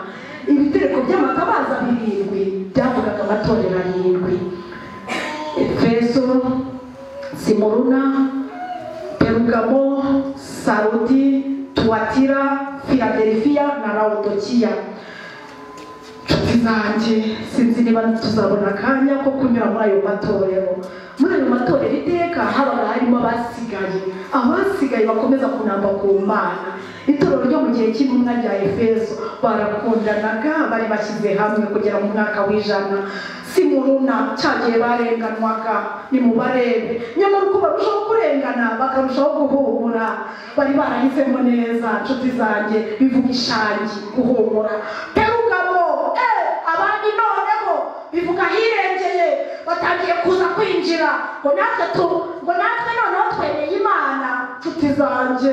Ibitereko by'amatabaza 7 byavugaga amatorero 7: Efeso, Simuruna, Perugamo, Sarudi, Tuatira, Philadelphia na Laodikiya. Nshuti zanjye, sinzi niba tuzabona akanya ko kunyura muri ayo matorero, muri ayo matorero iteka habaga harimo abasigaye bakomeza kunamba ku Mana. Itorero ryo mu gihe cy'intumwa rya Efeso barakundanaga, bari bashyize hamwe kugera mu mwaka w'ijana. Simuruna cyagiye barenganwaga, ni mu barebe nyamara uko barushaho kurengana bakarushaho guhumura. Bari barahisemo neza nshuti zanjye, bivuga ishangi, guhumura. Perugamo abandi noneho bivuga hirengeye, batangiye kuza kwinjira ngo natwe noneho twemeye Imana. Nshuti zanjye,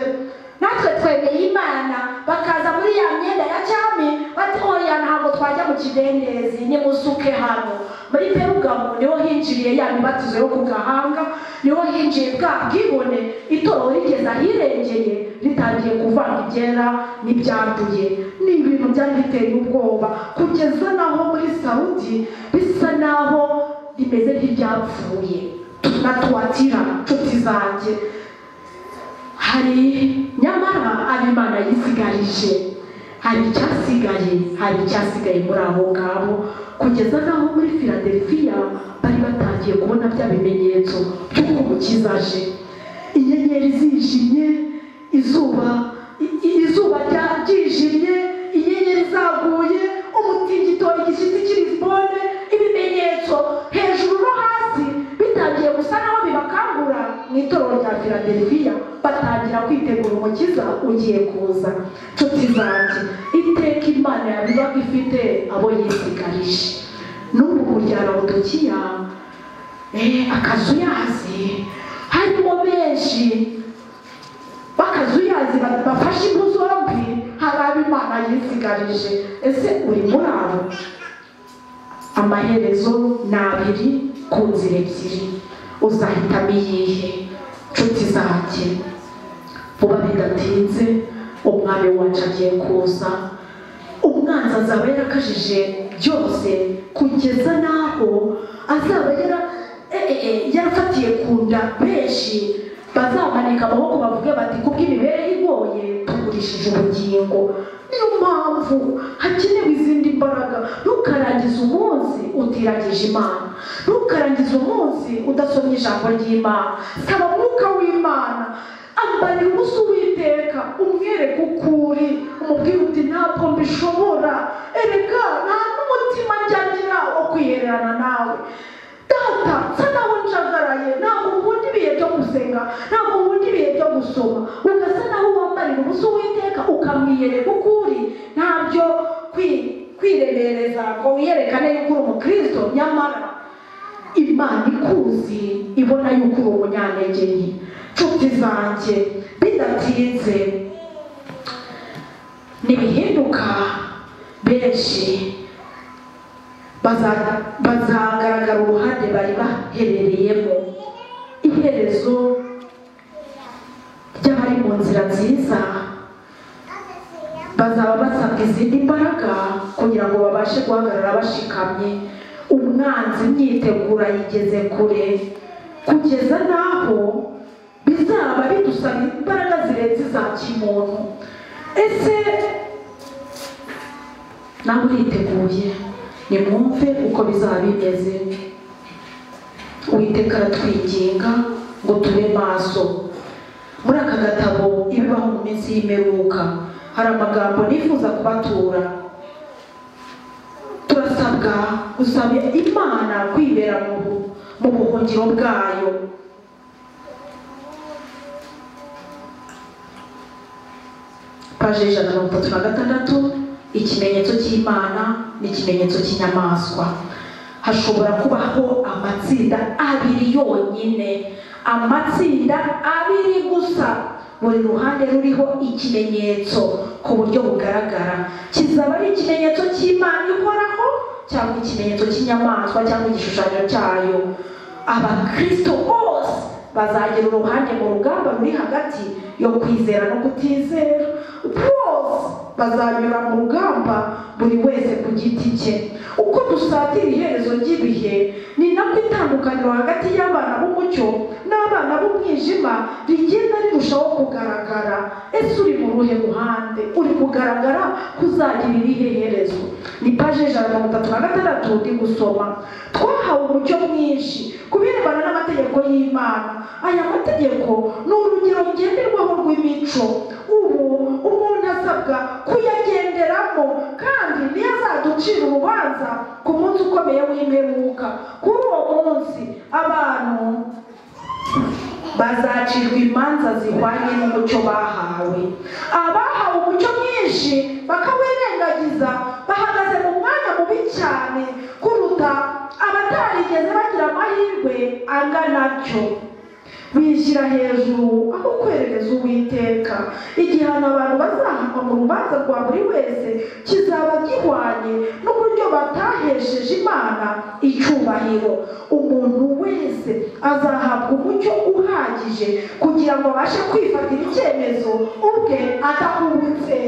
natwe twemeye Imana, bakaza muri ya myenda ya cyami bati oya ntabwo twajya mu kidendezi, nimusuke hano. Muri Perugamo niho hinjiriye ya mibatizo yo ku gahanga, niho hinjiye bwa bwibone. Itorero rigeze ahirengeye ritangiye kuvanga ibyera n'ibyanduye. Ni ibintu byari biteye ubwoba kugeza naho muri Saudi bisa naho rimeze nk'ibyapfuye. Na Tuatira nshuti zanjye, hari nyamara ab'Imana yisigarije, hari icyasigaye muri abo ngabo, kugeza naho muri Philadelphia bari batangiye kubona bya bimenyetso by'uko Umukiza aje. Inyenyeri zijimye, izuba ryijimye, inyenyeri zaguye, umutingito, igishyitsi cy'Lisbonne, ibimenyetso hejuru no hasi bitangiye gusa naho bibakangura. Mu itorero rya Philadelphia batangira kwitegura Umukiza ugiye kuza. Nshuti zanjye, iteka Imana yabibaga ifite abo yisigarije. N'ubu rya Laodikiya akazuyazi harimo benshi bakazuyazi bafashe impu zombi, hari ab'Imana yisigarije. Ese uri muri abo? Amaherezo ni abiri ku nzira ebyiri, uzahitamo iyihe? Nshuti zanjye, vuba bidatinze umwami wacu agiye kuza. Umwanzi azaba yarakajije byose kugeza naho azaba yarafatiye ku nda benshi. Bazamanika amaboko bavuge bati kubw'imibereho igoye tugurishije ubugingo. Niyo mpamvu hakenewe izindi mbaraga. Ntukarangize umunsi utiragije Imana, ntukarangize umunsi udasomye ijambo ry'Imana. Saba Mwuka w'Imana, ambarira ubusa Uwiteka, umwereke ukuri, umubwire uti ntabwo mbishobora. Erega nta n'umutima njyagira wo kwihererana nawe. Data, nsa naho njagaraye, ntabwo nkunda ibihe byo gusenga, ntabwo nkunda ibihe byo gusoma. Ugasa naho wambarira ubusa Uwiteka ukamwiyereka ukuri, ntabyo kwiremereza ngo wiyerekane yuko uri Umukristo. Nyamara Imana ikuzi, ibona yuko uri umunyantege nke. Nshuti zanjye, bidatinze nibihinduka benshi bazagaragara uruhande bari baherereyemo. Iherezo ry'abari mu nzira nziza bazaba basabwa izindi mbaraga kugira ngo babashe guhagarara bashikamye. Umwanzi imyitegura yigeze kure, kugeza naho bizaba bidusaba imbaraga zirenze iza kimuntu. Ese nawe uriteguye? Nimwumve uko bizaba bimeze. Uwiteka aratwinginga ngo tube maso. Muri aka gatabo ibibaho mu minsi y'imperuka hari amagambo nifuza kubatura. Turasabwa gusaba Imana kwibera mu buhungiro bwayo. Paje 136, ikimenyetso cy'Imana n'ikimenyetso cy'inyamaswa. Hashobora kubaho amatsinda abiri yonyine, amatsinda abiri gusa, buri ruhande ruriho ikimenyetso ku buryo bugaragara. Kizaba ari ikimenyetso cy'Imana ihoraho cyangwa ikimenyetso cy'inyamaswa cyangwa igishushanyo cyayo. Abakristo bose bazagira uruhande mu rugamba ruri hagati yo kwizera no kutizera. Bose bazanyura mu rugamba, buri wese ku giti cye. Uko dusatira iherezo ry'ibihe, ni nako itandukaniro hagati y'abana b'umucyo n'abana b'umwijima rigenda rirushaho kugaragara. Ese uri mu ruhe ruhande? Uri kugaragara kuzagira irihe herezo? Ni paji paje 136 ndi gusoma. Twahawe umucyo mwinshi kubirebana n'amategeko y'Imana. Aya mategeko ni urugero ngenderwaho rw'imico. Ubu umuntu asabwa kuyagenderamo kandi niyo azaducira urubanza ku munsi ukomeye w'imperuka. Kuri uwo munsi abantu bazacirwa imanza zihwanye n'umucyo bahawe. Abahawe umucyo mwinshi bakawirengagiza bahagaze mu mwanya mubi cyane kuruta abatarigeze bagira amahirwe angana cyo. Bishyira hejuru aho kwerereza Uwiteka. Igihano abantu bazahabwa mu rubanza rwa buri wese kizaba gihwanye n'uburyo batahesheje Imana icyubahiro. Umuntu wese azahabwa umucyo uhagije kugira ngo abashe kwifatira icyemezo ubwe adahubutse.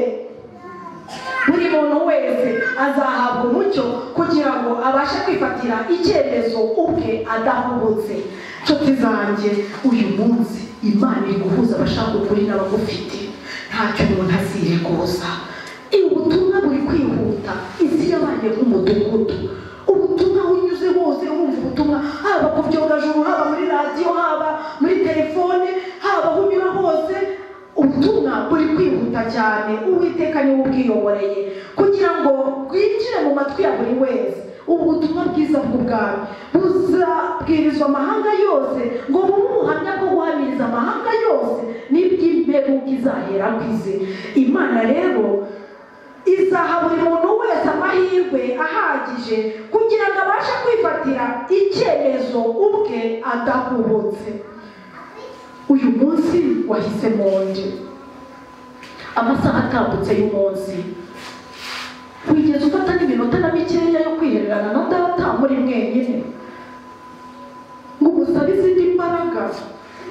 Buri muntu wese azahabwa umucyo kugira ngo abashe kwifatira icyemezo ubwe adahubutse. Nshuti zanjye, uyu munsi Imana iri guhuza abashaka ukuri n'abagufite. Ntacyo umuntu azireguza. Ubutumwa buri kwihuta. Isi yabaye nk'umudugudu. Ubutumwa unyuze hose urumva ubutumwa, haba ku byogajuru, haba muri radiyo, haba muri telefone, haba aho unyura hose. Ubutumwa buri kwihuta cyane. Uwiteka niwe ubwiyoboreye kugira ngo bwinjire mu matwi ya buri wese. Ubutumwa bwiza bw'ubwami buzabwirizwa amahanga yose ngo bube ubuhamya bwo guhamiriza amahanga yose n'iby'imperuka izahera ku isi. Imana rero izaha buri muntu wese amahirwe ahagije kugira ngo abashe kwifatira icyemezo ubwe adahubutse. Uyu munsi wahise monde, amasaha atambutse y'umunsi, wigeze ufata n'iminota na mikeya yo kwihererana na data muri mwenyine ngo umusabe izindi mbaraga.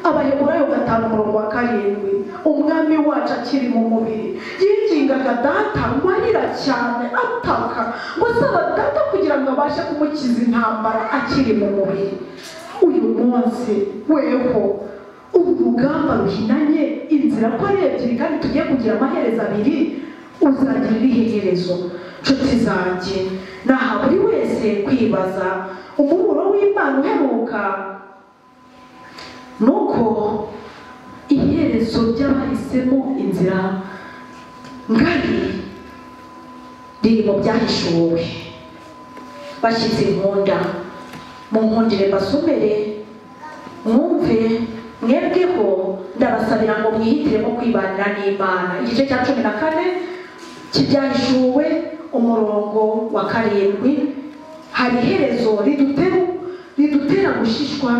Abaheburayo 5:7, umwami wacu akiri mu mubiri yingingaga data ngo arira cyane ataka ngo asaba data kugira ngo abashe kumukiza intambara akiri mu mubiri. Uyu munsi weho urugamba ruhinanye, inzira ko ari ebyiri kandi tugiye kugira amaherezo abiri, uzagira iherezo. Nshuti zanjye, naha buri wese kwibaza umuburo w'Imana uheruka nuko iherezo ry'abahisemo inzira ngari riri mu byahishuwe. Bashyitse inkunda mu nkundire basomere mwumve mwebweho, ndabasabira ngo mwihitiremo kwibanira n'Imana. Igice cya 14 cy'ibyahishuwe umurongo wa 7. Hari iherezo ridutera gushishwa,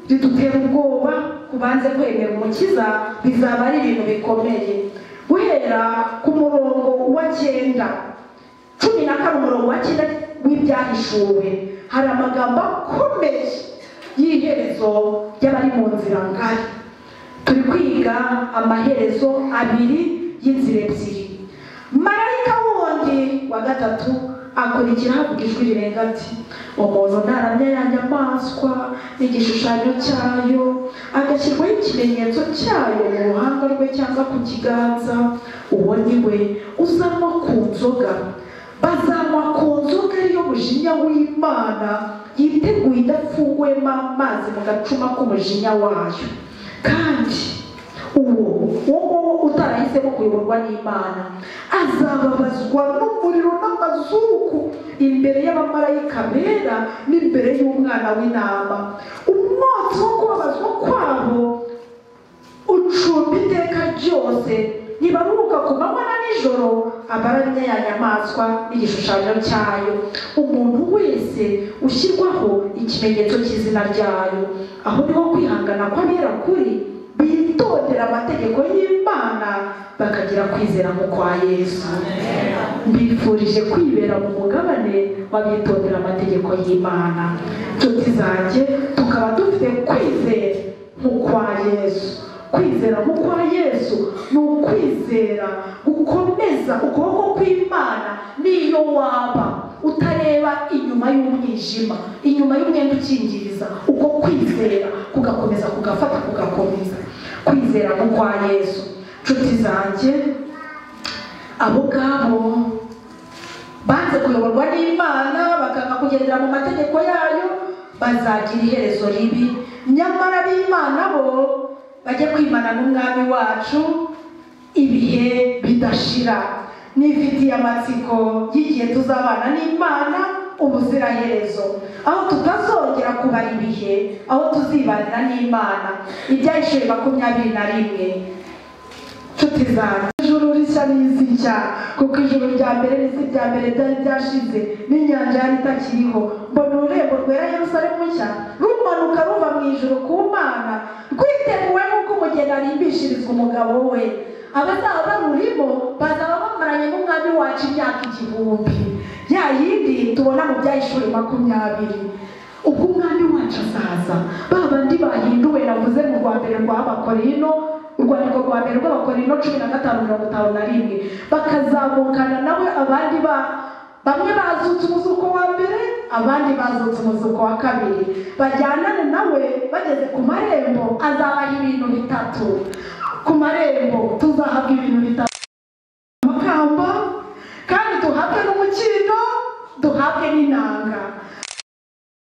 ridutera ubwoba. Kubanze kwemera Umukiza bizaba ari ibintu bikomeye. Guhera ku murongo wa 9, 14 umurongo wa 9 w'ibyahishuwe hari amagambo akomeye y'iherezo ry'abari mu nzira ngari. Turi kwiga amaherezo abiri y'inzira ebyiri. Marayika wundi wa 3 akurikira havuga ijwi rirenga ati, umuntu naramya ya nyamaswa n'igishushanyo cyayo agashyirwaho ikimenyetso cyayo mu ruhanga rwe cyangwa ku kiganza, uwo ni we uzanywa ku nzoga. Bazanywa ku nzoga ariyo mujinya w'Imana yiteguye idafunguwemo amazi mu gacuma k'umujinya wayo. Kandi uwo utarahisemo kuyoborwa n'Imana azababazwa n'umuriro n'amazuku imbere y'abamarayika bera n'imbere y'umwana w'intama. Umwotsi wo kubabazwa kwabo ucumba iteka ryose, ntibaruhuka ku manywa na nijoro abaramya ya nyamaswa n'igishushanyo cyayo. Umuntu wese ushyirwaho ikimenyetso cy'izina ryayo. Aho niho kwihangana kw'abera kuri bitondera amategeko y'Imana bakagira kwizera mu kwa Yesu. Mbifurije kwibera mu mugabane w'abitondera amategeko y'Imana. Nshuti zanjye, tukaba dufite kwizera mu kwa Yesu. Kwizera mu kwa Yesu ni ukwizera gukomeza ukuboko kw'Imana niyo waba utareba inyuma y'umwijima, inyuma y'umwenda ukingiriza. Uko kwizera kugakomeza kugafata kugakomeza. Kwizera mu kwa Yesu. Nshuti zanjye, abo ngabo banze kuyoborwa n'Imana bakanga kugendera mu mategeko yayo bazagira iherezo ribi. Nyamara b'Imana bo bajye kwimana n'umwami wacu ibihe bidashira. Nifitiye amatsiko y'igihe tuzabana n'Imana ubuziraherezo, aho tutazongera kubara ibihe, aho tuzibanira n'Imana. Ibyahishuriwe 21. Nshuti zanjye, ijuru rishya n'isi nshya, kuko ijuru rya mbere n'isi rya mbere byari byashize n'inyanja yari itakiriho. Mbona ururembo rwera Yerusalemu nshya rumanuka ruva mu ijuru ku Mana, rwiteguwe nk'uko umugeni arimbishirizwa umugabo we. Abazaba barurimo bazaba bamaranye n'umwami wacu imyaka 1000, ya yindi tubona mu byahishuriwe 20. Ubwo umwami wacu azaza, babandi bahinduwe navuze mu rwa mbere rw'Abakorino, urwandiko rwa mbere rw'Abakorino 15:51, bakazamukana nawe. Abandi bamwe bazutse umuzuko wa mbere, abandi bazutse umuzuko wa kabiri, bajyanane nawe. Bageze ku marembo azabaha ibintu 3. Ku marembo tuzahabwa ibintu 3: amakamba, kandi duhabwe n'umukindo, duhabwe n'inanga.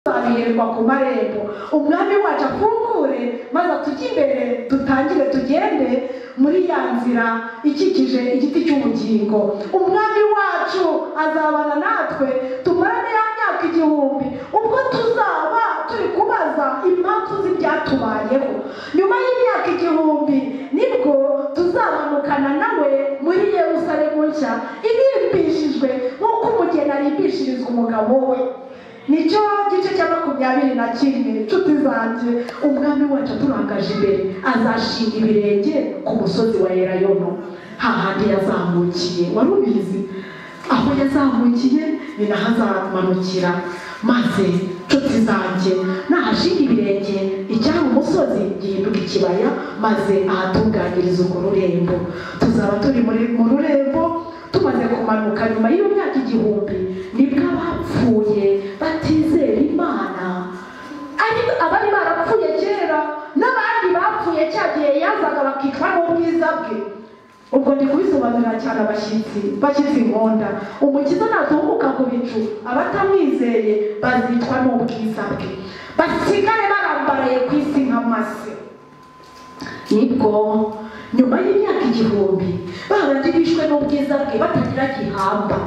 Tuzabiherwa ku marembo, umwami wacu afungure maze tujye imbere, dutangire tugende muri ya nzira ikikije igiti cy'ubugingo. Umwami wacu azabana natwe tumarane ya myaka 1000, ubwo tuzaba turi kubaza impamvu z'ibyatubayeho. Nyuma y'imyaka 1000 nibwo tuzamanukana nawe muri Yerusalemu nshya irimbishijwe nk'uko umugeni arimbishirizwa umugabo we. Nicyo gice cya 21. Nshuti zanjye, umwami wacu turangaje imbere azashinga ibirenge ku musozi wa Elayono, hahandi yazamukiye. Wari ubizi? Aho yazamukiye ni naho azamanukira. Maze nshuti zanjye, nahashinga ibirenge icyari umusozi gihinduka ikibaya, maze ahatunganyiriza urwo rurembo. Tuzaba turi mu rurembo tumaze kumanuka. Nyuma y'iyo myaka 1000 nibwo abapfuye batizera Imana, abari barapfuye kera n'abandi bapfuye cya gihe yazaga bakicwa n'ubwiza bwe. Ubwo ndi kubisobanurira cyane abashyitsi inkonda. Umukiza natunguka ku bicu, abatamwizeye bazicwa n'ubwiza bwe, basigare barambaraye ku isi nk'amase. Nibwo nyuma y'imyaka 1000 babandi bishwe n'ubwiza bwe batagira gihamba,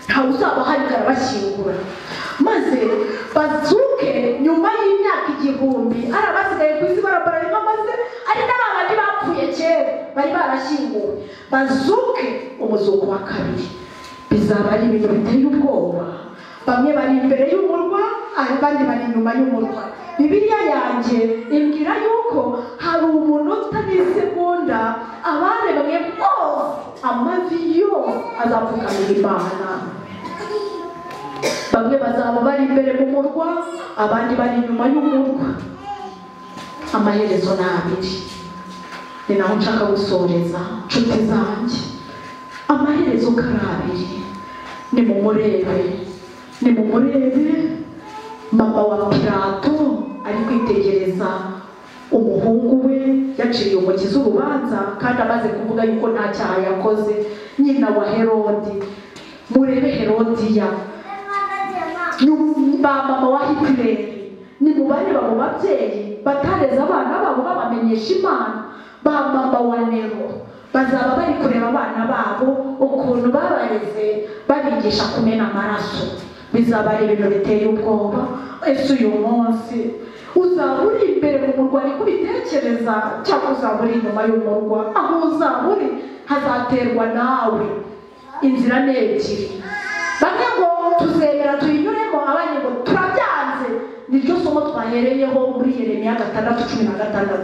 ntawe uzaba harigara bashyingura. Maze bazuke nyuma y'imyaka 1000, ari abasigaye ku isi barambaraye nk'amase, ari n'abandi bapfuye kera bari barashyinguwe, bazuke umuzuko wa kabiri. Bizaba ari ibintu biteye ubwoba. Bamwe bari imbere y'umurwa, abandi bari inyuma y'umurwa. Bibiliya yanjye imbwira yuko hari umuntu utabisegonda abaremwe bose amavi yose azapfukamira Imana. Bamwe bazaba bari imbere mu murwa, abandi bari inyuma y'umurwa. Amaherezo ni abiri. Ni naho nshaka gusoreza. Nshuti zanjye, amaherezo kari abiri. Nimumurebe mama wa Pilato ari kwitegereza umuhungu we yaciriye umukiza urubanza, kandi amaze kuvuga yuko nta cyaha yakoze. Nyina wa Herodi, murebe Herodiya, mama wa Hitleri. Ni mubare babo babyeyi batareza abana babo babamenyesha Imana. Ba mama wa Nero bazaba bari kureba abana babo ukuntu babareze, babigisha kumena amaraso. Bizaba ari ibintu biteye ubwoba. Ese uyu munsi uzaba uri imbere mu murwa ari kubitekereza, cyangwa uzaba uri inyuma y'umurwa? Aho uzaba uri hazaterwa nawe. Inzira ni ebyiri. Bamwe ngo tuzemera tuyinyuremo, abandi ngo turabyanze. Niryo somo twahereyeho muri Yeremiya 6:16.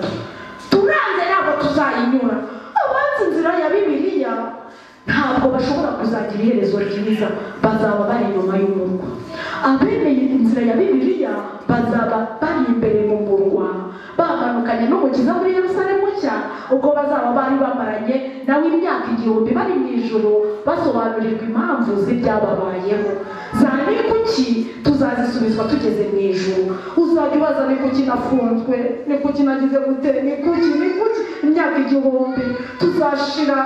Turanze ntabwo tuzayinyura. Abanzi inzira ya Bibiliya ntabwo bashobora kuzagira iherezo ryiza, bazaba bari inyuma y'umurwa. Abemeye inzira ya Bibiliya bazaba bari imbere mu murwa, bamanukanye n'umukiza muri Yerusalemu nshya, ubwo bazaba bari bamaranye nawe imyaka 1000 bari mu ijuru, basobanurirwa impamvu z'ibyababayeho. Zani kuki tuzazisubizwa tugeze mu ijuru. Uzajya ubaza ni kuki nafunzwe, ni kuki nagize gute, ni kuki imyaka 1000 tuzashira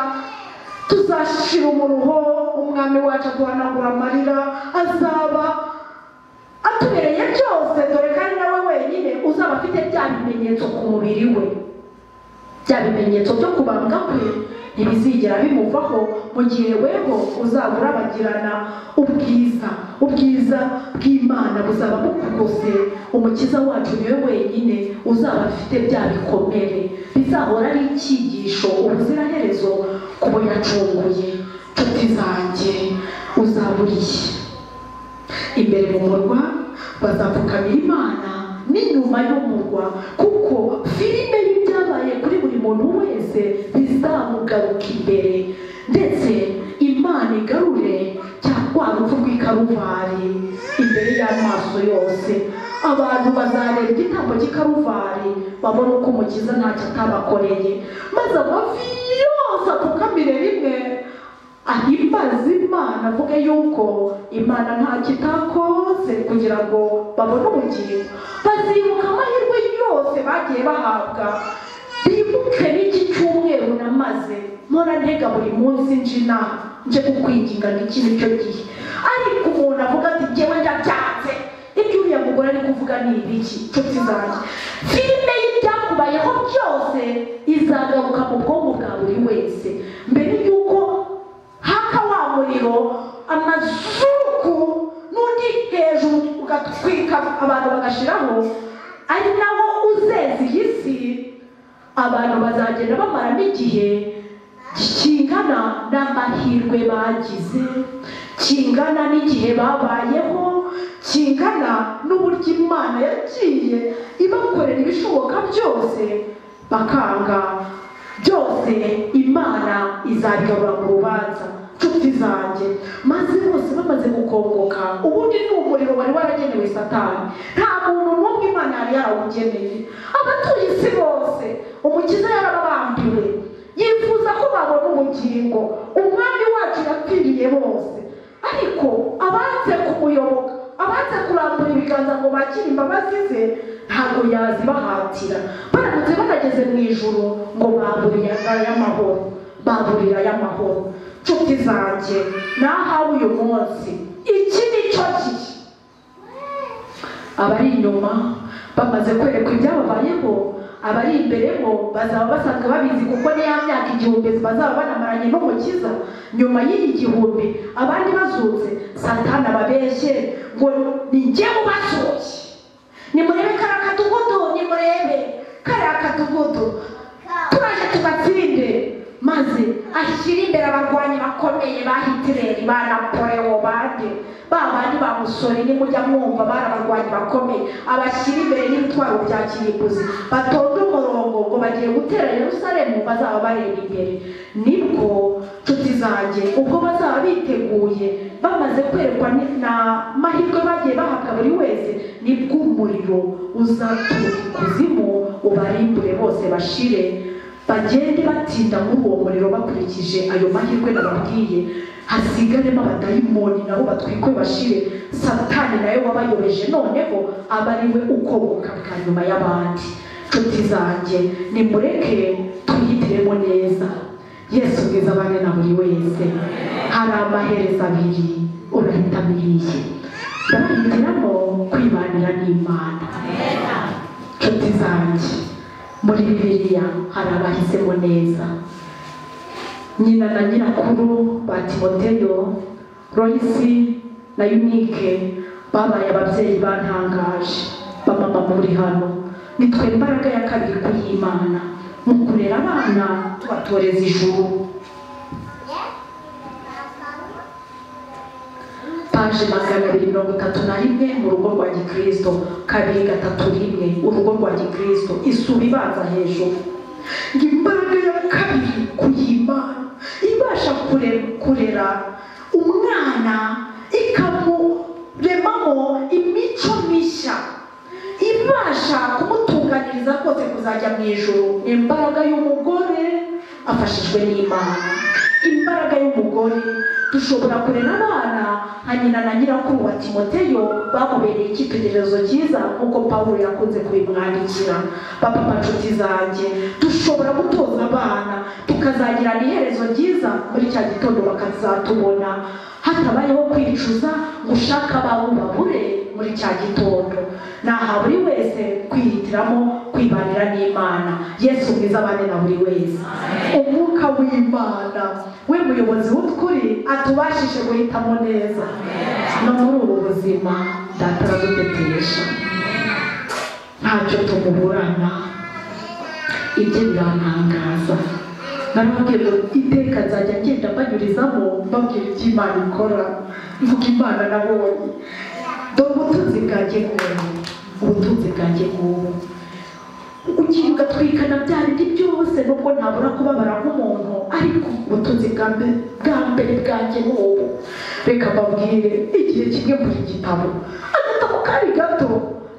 tuzashira umuruho, umwami wacu aduhanagura amarira, azaba atubereye byose, dore kandi nawe wenyine uzaba afite bya bimenyetso ku mubiri we. Bya bimenyetso byo kubambwa kwe ntibizigera bimuvaho mu gihe weho uzaba urabagirana ubwiza bw'Imana buzaba bukugose. Umukiza wacu niwe wenyine uzaba afite bya bikomere, bizahora ari icyigisho ubuziraherezo ku bo yacunguye. Nshuti zanjye, uzaburiye imbere mu murwa bazapfukamira Imana n'inyuma y'umurwa, kuko filime y'ibyabaye kuri buri muntu wese bizamugaruka imbere, ndetse Imana igarure cyangwa urupfu rw'ikaruvari imbere y'amaso yose. Abantu bazareba igitambo cy'ikaruvari babona uko umukiza ntacyo atabakoreye, maze amavi yose apfukamire rimwe ahimbaza Imana, avuge yuko Imana ntacyo itakoze kugira ngo babone ubugingo. Bazibuka amahirwe yose bagiye bahabwa, bibuke n'iki cyumweru namaze mpora ntega buri munsi nje kukwinginga n'iki nicyo gihe. Ariko umuntu avuga ati jyewe ndabyanze, ibyo uriya mugore ari kuvuga ni ibiki? Nshuti zanjye, filime y'ibyakubayeho byose izagaruka mu bwonko bwa buri wese mbere y'uko haka wa muriro, amazuku n'undi hejuru ugatwika abantu bagashiraho, ari nawo uzeza iyi si. Abantu bazagenda bamaramo igihe kingana n'amahirwe bagize, kingana n'igihe babayeho, kingana n'uburyo Imana yagiye ibakorera ibishoboka byose, bakanga byose Imana izabigarura mu rubanza. Nshuti zanjye, maze bose bamaze gukongoka, ubundi ni umuriro wari waragenewe Satani, nta muntu n'umwe Imana yari yarawugeneye. Abatuye isi bose umukiza yarababambiwe, yifuza ko babona ubugingo. Umwami wacu yapfiriye bose, ariko abanze kumuyoboka, abanze kurambura ibiganza ngo bakire imbabazi ze, ntabwo yazibahatira. Baramutse banageze mu ijuru ngo baburira y'amahoro. Nshuti zanjye, nahawe uyu munsi iki nicyo gihe. Abari inyuma bamaze kwerekwa ibyababayeho, abari imbere bo bazaba basanzwe babizi, kuko ni ya myaka 1000 bazaba banamaranye n'umukiza. Nyuma y'iyi 1000 abandi bazutse, Satani ababeshye ngo ni njye ubasuye. Nimurebe kariya kadugudu, nimurebe kariya kadugudu turaje tubatsinde, maze ashyira imbere abarwanyi bakomeye ba Hitler, ba Napoleon, bandi ba Mussolini, mujya mwumva bari abarwanyi bakomeye. Abashyira imbere n'ibitwaro bya kirimbuzi, batonda umurongo ngo bagiye gutera Yerusalemu, bazaba bareba imbere. Nibwo nshuti zanjye, ubwo bazaba biteguye, bamaze kwerekwa na mahirwe bagiye bahabwa buri wese, nibwo umuriro uzaturuka ikuzimu ubarimbure bose bashire, bagende batinda muri uwo muriro bakurikije ayo mahirwe nababwiye. Hasigaremo abadayimoni nabo batwikwe bashire. Satani nawe wabayobeje noneho aba ari we ukoboka bwa nyuma y'abandi. Nshuti zanjye, nimureke tuyitiremo neza. Yesu mwiza abane na buri wese. Hari amaherezo abiri, urahitamo irihe? Ndabahitiramo kwibanira n'Imana. Nshuti zanjye, muri Bibiliya hari abahisemo neza. Nyina na nyirakuru ba Timoteyo, Royce na Unique babaye ababyeyi bantangaje. Bamama muri hano, nitwe imbaraga ya kabiri kuri Imana mu kurera abana tubatoreza ijuru. Paje 231 mu rugo rwa Gikristo, 231 urugo rwa Gikristo, isuba ibanza hejuru. Imbaraga ya kabiri kuri Imana ibasha kurera umwana, ikamuremamo imico mishya, ibasha kumutunganiriza kose kuzajya mu ijuru. Imbaraga y'umugore afashijwe n'Imana, imbaraga n'umugore, dushobora kurera abana nka nyina na nyirakuru wa Timoteyo bamubereye icyitegererezo cyiza nk'uko Pawulo yakunze kubimwandikira. Papa nshuti zanjye, dushobora gutoza abana tukazagirana iherezo ryiza, muri cya gitondo bakazatubona hatabayeho kwicuza gushaka abawe babure muri cya gitondo. Naha buri wese kwihitiramo kwibanira n'Imana. Yesu mwiza abane na buri wese. Umwuka w'Imana we muyobozi w'ukuri atubashije guhitamo neza no muri ubu buzima. Data aradutetesha ntacyo tumuburana. Ibyo birantangaza. Narababwiye ngo iteka nzajya ngenda mbanyurizamo mbabwira ibyo Imana ikora, mvuga Imana nabonye. Dore ubutunzi bwanjye nk'ubu, ubutunzi bwanjye nk'ubu, ugiye ugatwikana bya bindi byose nubwo ntabura kubabara nk'umuntu, ariko ubutunzi bwa mbere bwanjye nk'ubu. Reka mbabwire, igihe kimwe muri gitabo, agatabo kari gato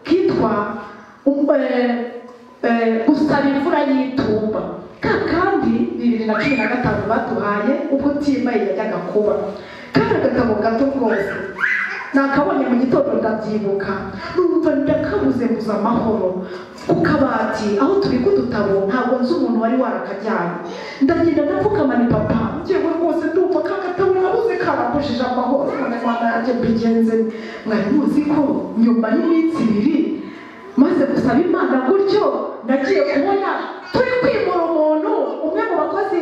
kitwa gusaba imvura y'itumba, kandi 2015 batuhaye ubwo tima yajyaga kuba. Kandi agatabo gato rwose nakabonye mu gitondo ndabyibuka, numva ndakabuze muza amahoro ku kabati aho tubika udutabo. Ntabwo nzi umuntu wari warakajyanye, ndagenda ndapfukama ni papa, njyewe rwose ndumva ka gatabo nabuze karambujije amahoro. Mwana yanjye mbigenze, mwari muzi ko nyuma y'iminsi 2 maze gusaba Imana gutyo nagiye kubona turi kwimura umuntu umwe mu bakozi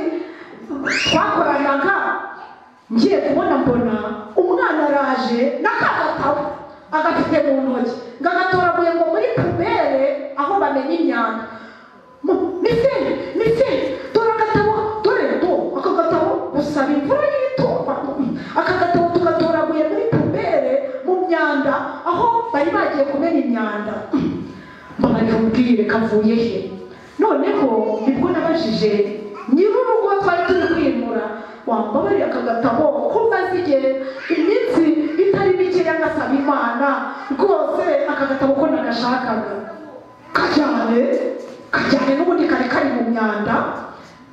twakoranaga. Ngiye kubona mbona umwana araje n'akagatabo agafite mu ntoki, ngagatoraguye ngo muri pubere aho bamenya imyanda. Mise dore agatabo, dore aka gatabo gusaba imvura y'itumba. Aka gatabo tugatoraguye muri pubere mu myanda aho bari bagiye kumena imyanda. Mbabwire kavuye he? Noneho nibwo nabajije nyir'urugo twari turi kwimura, wambabariye aka gatabo ko maze iminsi itari mike yagasaba Imana rwose. Aka gatabo ko nagashakaga kajyane n'ubundi kari mu myanda.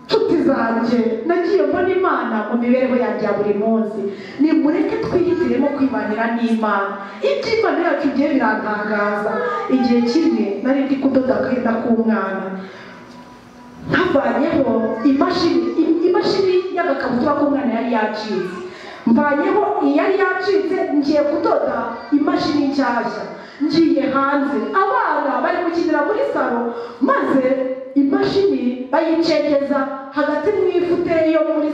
Nshuti zanjye, nagiye mbona Imana mu mibereho yanjye ya buri munsi. Nimureke twihitiremo kwibanira n'Imana. Ibyo Imana yacu igiye birantangaza. Igihe kimwe nari ndi kudoda akenda k'umwana, nkavanyeho imashini y'agakabutura k'umwana yari yacitse, mvanyeho iyari yacitse, ngiye kudoda imashini nshyashya. Ngiye hanze, abana bari gukinira muri salo, maze imashini bayicengeza hagati mu ifute yo muri